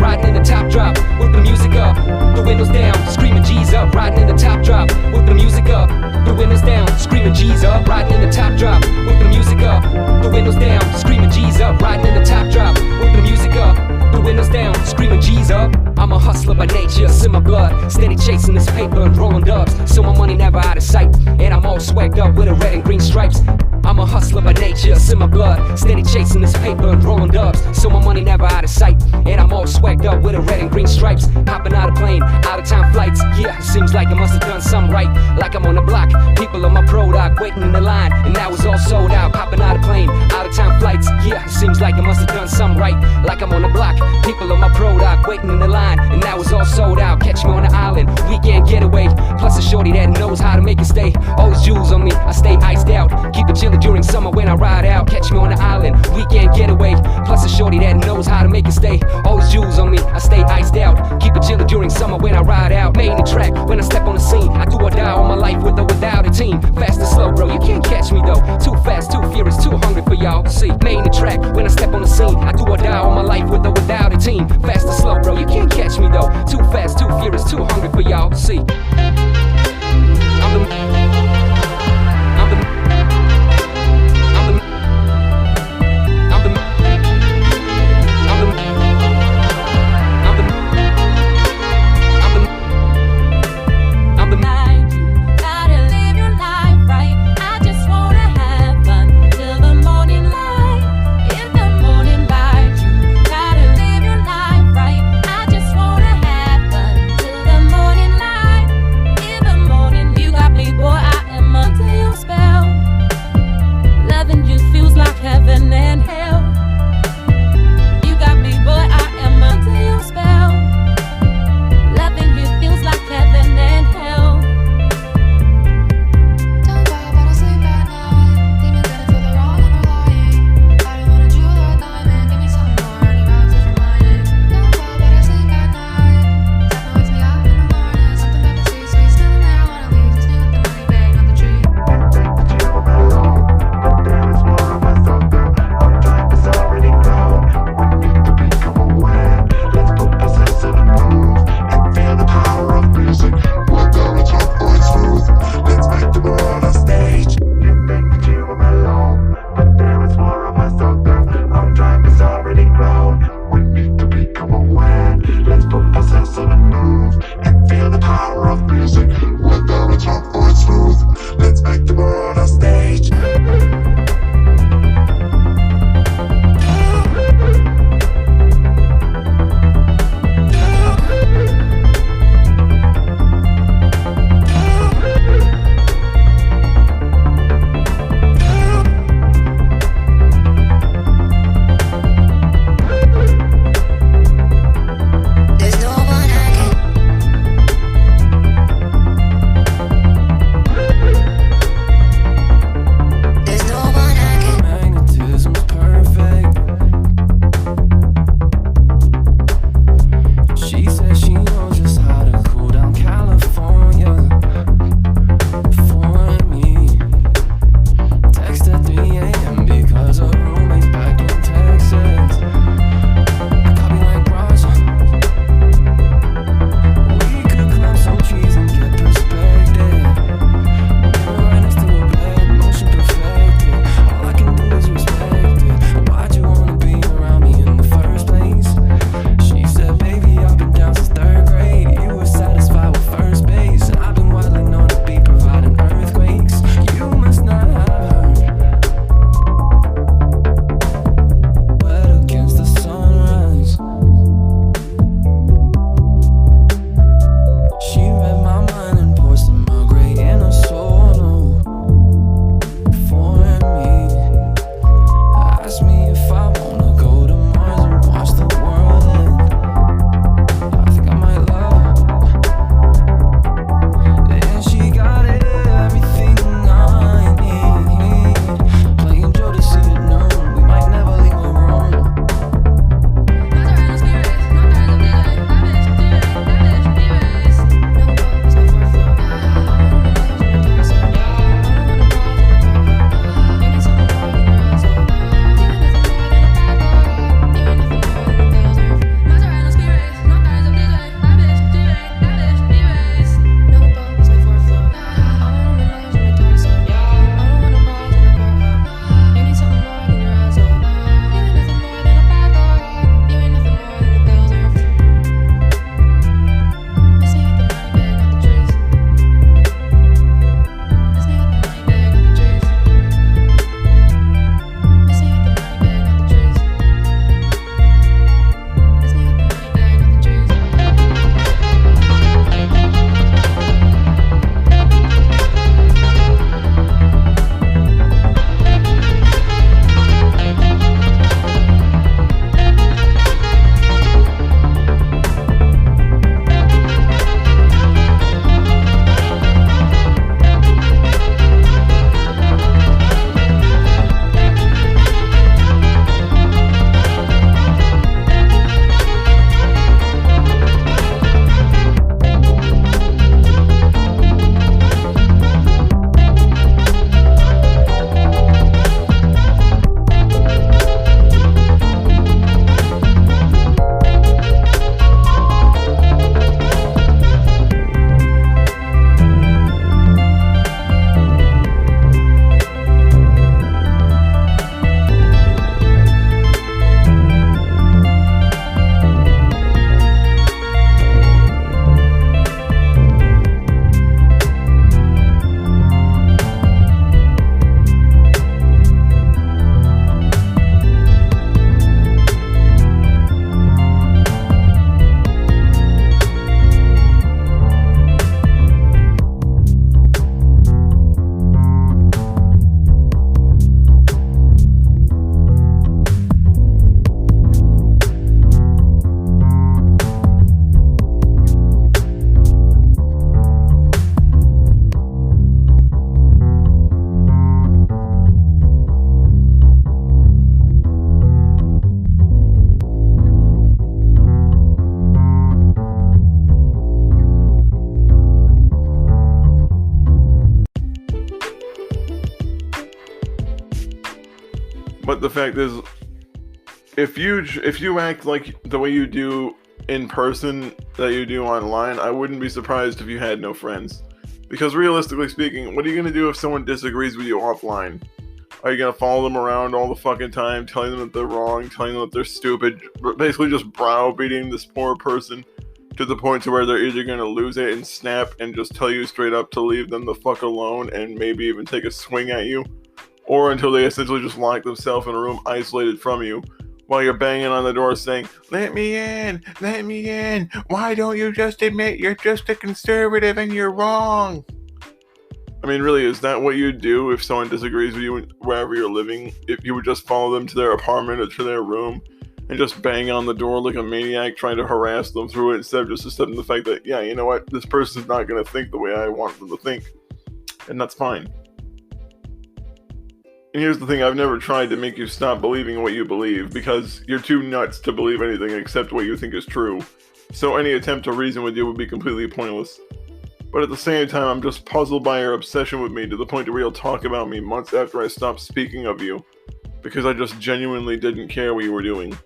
Riding in the top drop with the music up, the windows down, screaming G's up. Riding in the top drop with the music up, the windows down, screaming G's up. Riding in the top drop with the music up, the windows down, screaming G's up. Riding in the top drop with the music up, the windows down, screaming G's up. I'm a hustler by nature, it's in my blood, steady chasing this paper and rolling dubs, so my money never out of sight, and I'm all swagged up with a red and green stripes. I'm a hustler by nature, it's in my blood, steady chasing this paper and rolling dubs, so my money never out of sight, and I'm all swagged up with a red and green stripes. Hopping out of plane, out of town flights, yeah, seems like I must have done something right, like I'm on the block, people on my product waiting in the line, and now it's all sold out. Hopping out of plane, out of town flights, yeah, seems like I must have done something right, like I'm on the block, people on my product waiting in the line, and now it's all sold out. Catch me on the island, weekend getaway, plus a shorty that knows how to make it stay. Always jewels on me, I stay iced out, keep it chillin' during summer when I ride out. Catch me on the island, weekend getaway, plus a shorty that knows how to make it stay. Always jewels on me, I stay iced out, keep it chillin' during summer when I ride out. Main the track when I step on the scene, I do or die all my life with or without a team. Fast and slow, bro, you can't catch me though. Too fast, too furious, too hungry for y'all to see. Main the track when I step on the scene, I do or die all my life with or without a team. Fast and slow, bro, you can't catch me though. Too fast, too furious, too hungry for y'all to see. But the fact is, if you act like the way you do in person that you do online, I wouldn't be surprised if you had no friends. Because realistically speaking, what are you going to do if someone disagrees with you offline? Are you going to follow them around all the fucking time, telling them that they're wrong, telling them that they're stupid, basically just browbeating this poor person to the point to where they're either going to lose it and snap and just tell you straight up to leave them the fuck alone and maybe even take a swing at you, or until they essentially just lock themselves in a room isolated from you while you're banging on the door saying, let me in, why don't you just admit you're just a conservative and you're wrong? I mean, really, is that what you'd do if someone disagrees with you wherever you're living? If you would just follow them to their apartment or to their room and just bang on the door like a maniac trying to harass them through it instead of just accepting the fact that, yeah, you know what, this person's not going to think the way I want them to think. And that's fine. And here's the thing, I've never tried to make you stop believing what you believe, because you're too nuts to believe anything except what you think is true. So any attempt to reason with you would be completely pointless. But at the same time, I'm just puzzled by your obsession with me to the point where you'll talk about me months after I stopped speaking of you, because I just genuinely didn't care what you were doing.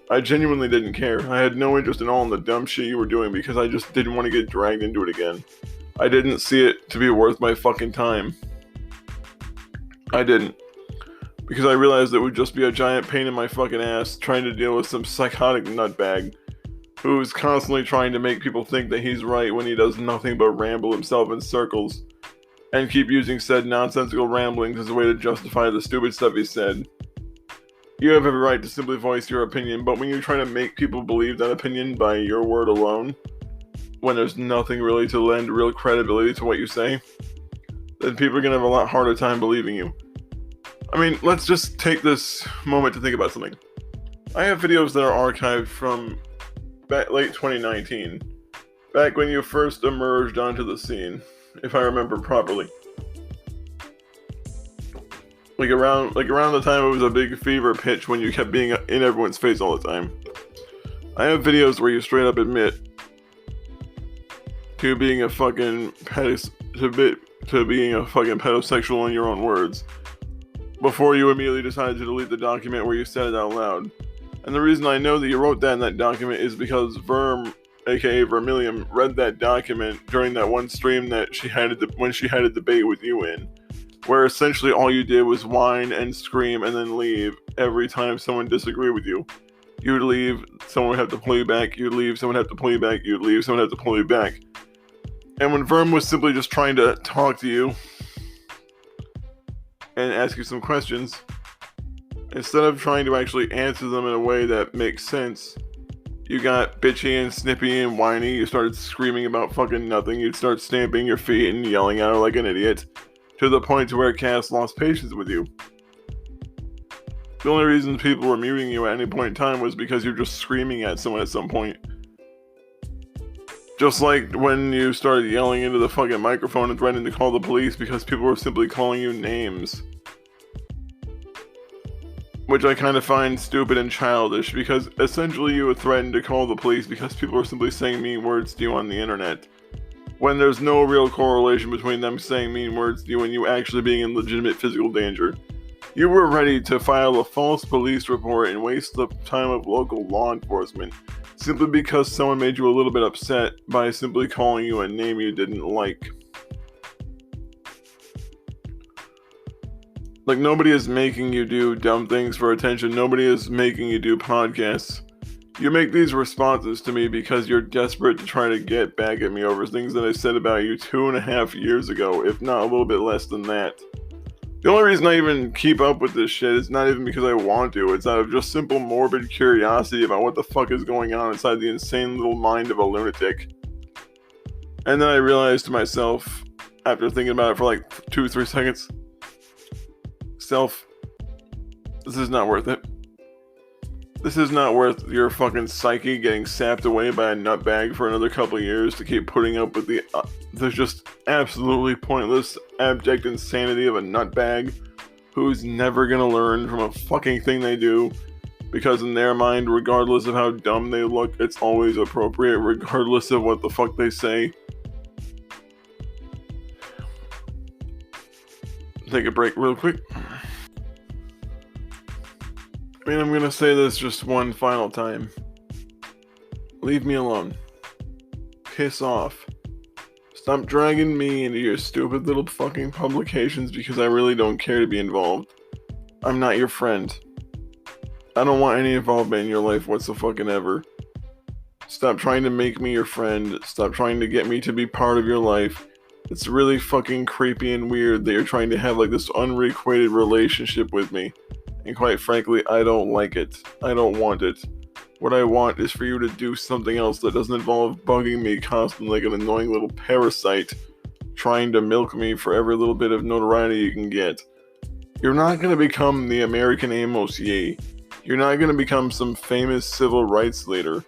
I genuinely didn't care. I had no interest at all in the dumb shit you were doing because I just didn't want to get dragged into it again. I didn't see it to be worth my fucking time. I didn't. Because I realized it would just be a giant pain in my fucking ass trying to deal with some psychotic nutbag who's constantly trying to make people think that he's right when he does nothing but ramble himself in circles and keep using said nonsensical ramblings as a way to justify the stupid stuff he said. You have every right to simply voice your opinion, but when you try to make people believe that opinion by your word alone, when there's nothing really to lend real credibility to what you say, then people are going to have a lot harder time believing you. I mean, let's just take this moment to think about something. I have videos that are archived from back late 2019, back when you first emerged onto the scene, if I remember properly. Like around the time it was a big fever pitch when you kept being in everyone's face all the time. I have videos where you straight up admit to being a fucking pedosexual in your own words, before you immediately decided to delete the document where you said it out loud. And the reason I know that you wrote that in that document is because Verm, aka Vermilion, read that document during that one stream that when she had a debate with you in, where essentially all you did was whine and scream and then leave every time someone disagreed with you. You'd leave, someone would have to pull you back, you'd leave, someone would have to pull you back, you'd leave, someone would have to pull you back. And when Verm was simply just trying to talk to you and ask you some questions, instead of trying to actually answer them in a way that makes sense, you got bitchy and snippy and whiny. You started screaming about fucking nothing. You'd start stamping your feet and yelling at her like an idiot, to the point to where Cass lost patience with you. The only reason people were muting you at any point in time was because you're just screaming at someone at some point. Just like when you started yelling into the fucking microphone and threatening to call the police because people were simply calling you names. Which I kind of find stupid and childish, because essentially you would threaten to call the police because people were simply saying mean words to you on the internet, when there's no real correlation between them saying mean words to you and you actually being in legitimate physical danger. You were ready to file a false police report and waste the time of local law enforcement, simply because someone made you a little bit upset by simply calling you a name you didn't like. Like, nobody is making you do dumb things for attention. Nobody is making you do podcasts. You make these responses to me because you're desperate to try to get back at me over things that I said about you 2.5 years ago, if not a little bit less than that. The only reason I even keep up with this shit is not even because I want to. It's out of just simple morbid curiosity about what the fuck is going on inside the insane little mind of a lunatic. And then I realized to myself, after thinking about it for like 2-3 seconds, this is not worth it. This is not worth your fucking psyche getting sapped away by a nutbag for another couple of years to keep putting up with the just absolutely pointless, abject insanity of a nutbag who's never gonna learn from a fucking thing they do, because in their mind, regardless of how dumb they look, it's always appropriate, regardless of what the fuck they say. Take a break real quick. I mean, I'm gonna say this just one final time. Leave me alone. Piss off. Stop dragging me into your stupid little fucking publications because I really don't care to be involved. I'm not your friend. I don't want any involvement in your life whatsoever. Stop trying to make me your friend. Stop trying to get me to be part of your life. It's really fucking creepy and weird that you're trying to have like this unrequited relationship with me. And quite frankly, I don't like it. I don't want it. What I want is for you to do something else that doesn't involve bugging me constantly like an annoying little parasite trying to milk me for every little bit of notoriety you can get. You're not going to become the American Amos Yee. You're not going to become some famous civil rights leader.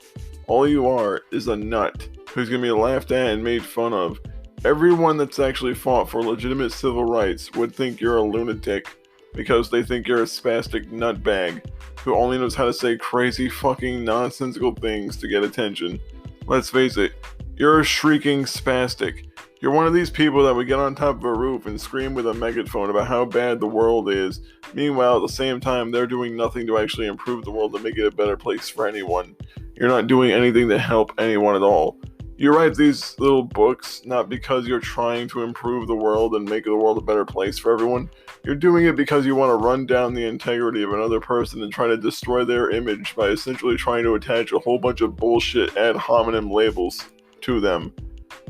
All you are is a nut who's going to be laughed at and made fun of. Everyone that's actually fought for legitimate civil rights would think you're a lunatic because they think you're a spastic nutbag who only knows how to say crazy fucking nonsensical things to get attention. Let's face it, you're a shrieking spastic. You're one of these people that would get on top of a roof and scream with a megaphone about how bad the world is. Meanwhile, at the same time, they're doing nothing to actually improve the world and make it a better place for anyone. You're not doing anything to help anyone at all. You write these little books not because you're trying to improve the world and make the world a better place for everyone. You're doing it because you want to run down the integrity of another person and try to destroy their image by essentially trying to attach a whole bunch of bullshit ad hominem labels to them.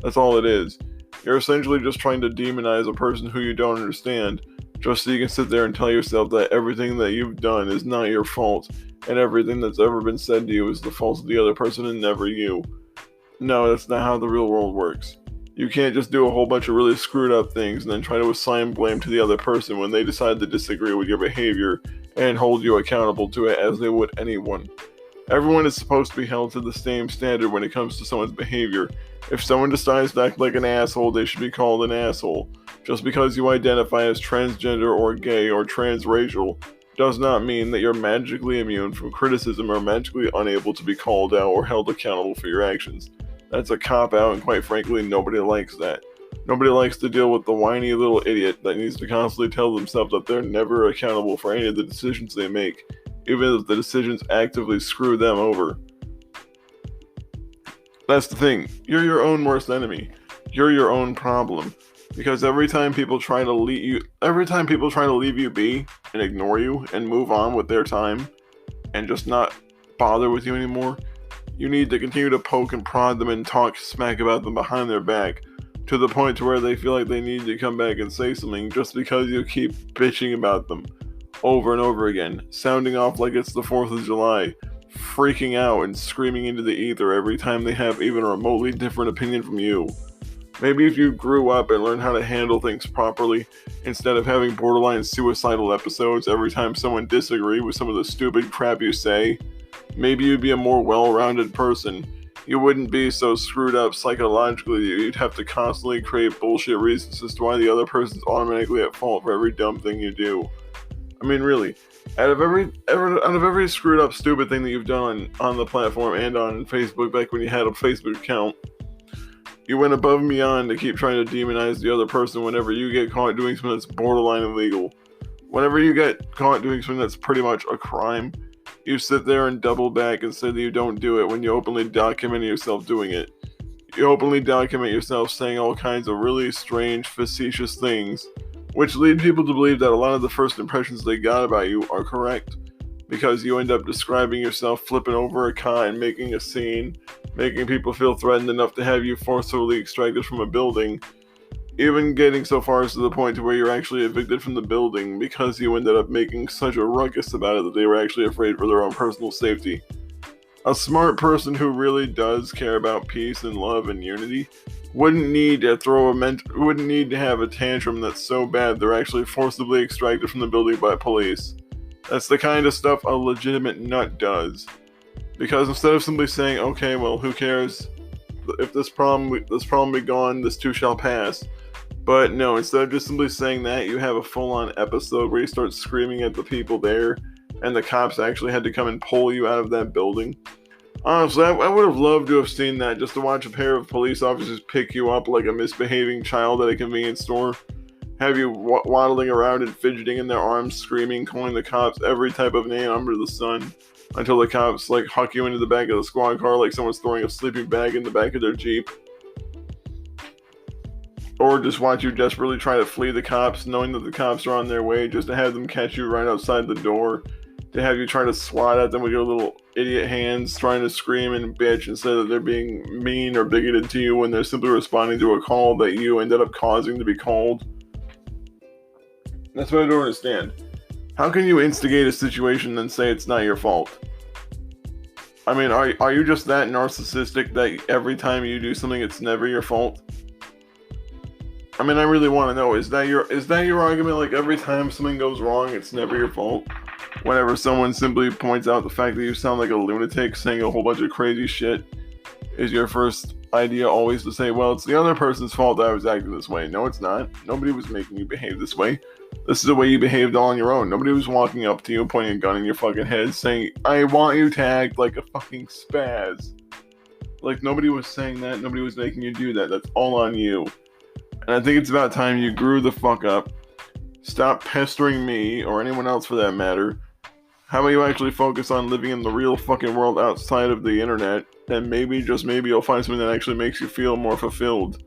That's all it is. You're essentially just trying to demonize a person who you don't understand, just so you can sit there and tell yourself that everything that you've done is not your fault, and everything that's ever been said to you is the fault of the other person and never you. No, that's not how the real world works. You can't just do a whole bunch of really screwed up things and then try to assign blame to the other person when they decide to disagree with your behavior and hold you accountable to it as they would anyone. Everyone is supposed to be held to the same standard when it comes to someone's behavior. If someone decides to act like an asshole, they should be called an asshole. Just because you identify as transgender or gay or transracial does not mean that you're magically immune from criticism or magically unable to be called out or held accountable for your actions. That's a cop-out, and quite frankly, nobody likes that. Nobody likes to deal with the whiny little idiot that needs to constantly tell themselves that they're never accountable for any of the decisions they make, even if the decisions actively screw them over. That's the thing. You're your own worst enemy. You're your own problem. Because every time people try to leave you be and ignore you and move on with their time and just not bother with you anymore, you need to continue to poke and prod them and talk smack about them behind their back to the point to where they feel like they need to come back and say something just because you keep bitching about them over and over again, sounding off like it's the 4th of July, freaking out and screaming into the ether every time they have even a remotely different opinion from you. Maybe if you grew up and learned how to handle things properly, instead of having borderline suicidal episodes every time someone disagreed with some of the stupid crap you say, maybe you'd be a more well-rounded person. You wouldn't be so screwed up psychologically that you'd have to constantly create bullshit reasons as to why the other person's automatically at fault for every dumb thing you do. I mean, really, out of every screwed up stupid thing that you've done on the platform and on Facebook back when you had a Facebook account, you went above and beyond to keep trying to demonize the other person whenever you get caught doing something that's borderline illegal. Whenever you get caught doing something that's pretty much a crime, you sit there and double back and say that you don't do it when you openly document yourself doing it. You openly document yourself saying all kinds of really strange, facetious things, which lead people to believe that a lot of the first impressions they got about you are correct, because you end up describing yourself flipping over a cot and making a scene, making people feel threatened enough to have you forcibly extracted from a building, even getting so far as to the point to where you're actually evicted from the building because you ended up making such a ruckus about it that they were actually afraid for their own personal safety. A smart person who really does care about peace and love and unity wouldn't need to have a tantrum that's so bad they're actually forcibly extracted from the building by police. That's the kind of stuff a legitimate nut does. Because instead of simply saying, okay, well, who cares? If this problem be gone, this too shall pass. But no, instead of just simply saying that, you have a full-on episode where you start screaming at the people there, and the cops actually had to come and pull you out of that building. Honestly, I would have loved to have seen that, just to watch a pair of police officers pick you up like a misbehaving child at a convenience store, have you waddling around and fidgeting in their arms, screaming, calling the cops every type of name under the sun, until the cops like huck you into the back of the squad car like someone's throwing a sleeping bag in the back of their Jeep. Or just watch you desperately try to flee the cops, knowing that the cops are on their way, just to have them catch you right outside the door, to have you try to swat at them with your little idiot hands, trying to scream and bitch and say that they're being mean or bigoted to you when they're simply responding to a call that you ended up causing to be called. That's what I don't understand. How can you instigate a situation and then say it's not your fault? I mean, are you just that narcissistic that every time you do something it's never your fault? I mean, I really want to know, is that your argument? Like, every time something goes wrong, it's never your fault? Whenever someone simply points out the fact that you sound like a lunatic saying a whole bunch of crazy shit, is your first idea always to say, well, it's the other person's fault that I was acting this way? No, it's not. Nobody was making you behave this way. This is the way you behaved all on your own. Nobody was walking up to you, pointing a gun in your fucking head, saying, I want you to act like a fucking spaz. Like, nobody was saying that. Nobody was making you do that. That's all on you. And I think it's about time you grew the fuck up. Stop pestering me, or anyone else for that matter. How about you actually focus on living in the real fucking world outside of the internet, and maybe, just maybe, you'll find something that actually makes you feel more fulfilled.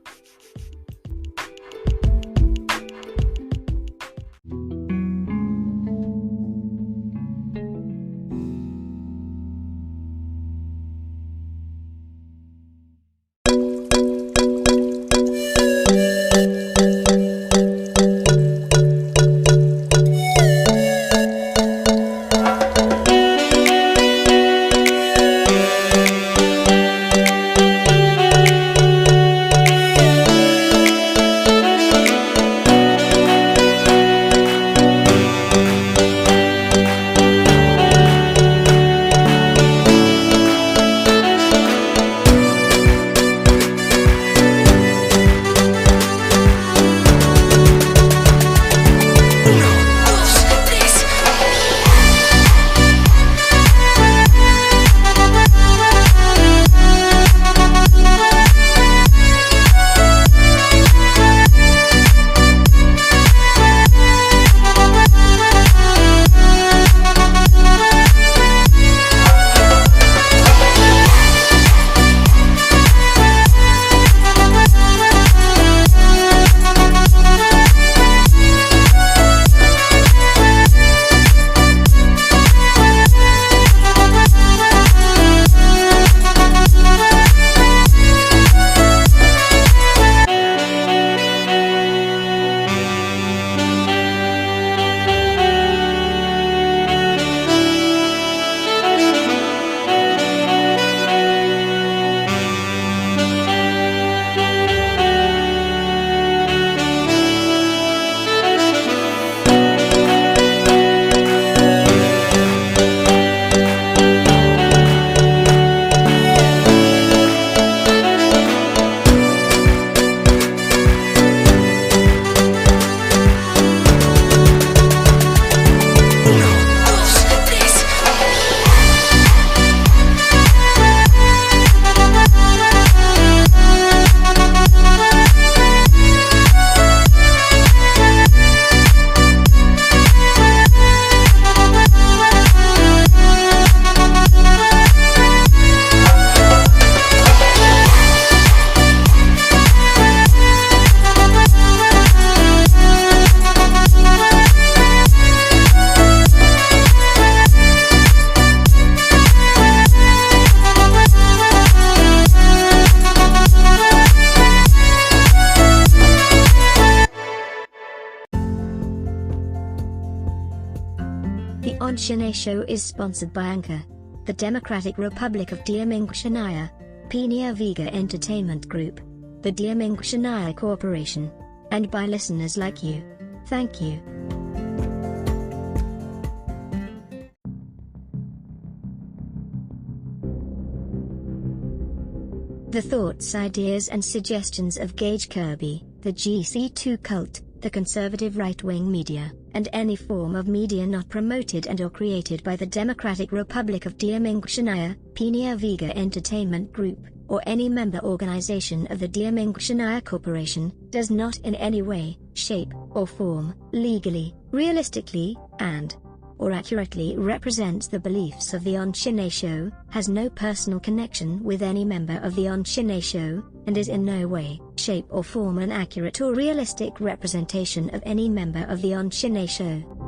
The Ahn Shin-Ae Show is sponsored by Anchor, the Democratic Republic of Shin-Ae, Penia Vega Entertainment Group, the Shin-Ae Corporation, and by listeners like you. Thank you. The thoughts, ideas and suggestions of Gage Kirby, the GC2 cult, the conservative right-wing media, and any form of media not promoted and or created by the Democratic Republic of Shin-Ae, Penia Vega Entertainment Group, or any member organization of the Shin-Ae Corporation, does not in any way shape, or form, legally, realistically, or accurately represents the beliefs of the Ahn Shin-Ae Show, has no personal connection with any member of the Ahn Shin-Ae Show, and is in no way, shape or form an accurate or realistic representation of any member of the Ahn Shin-Ae Show.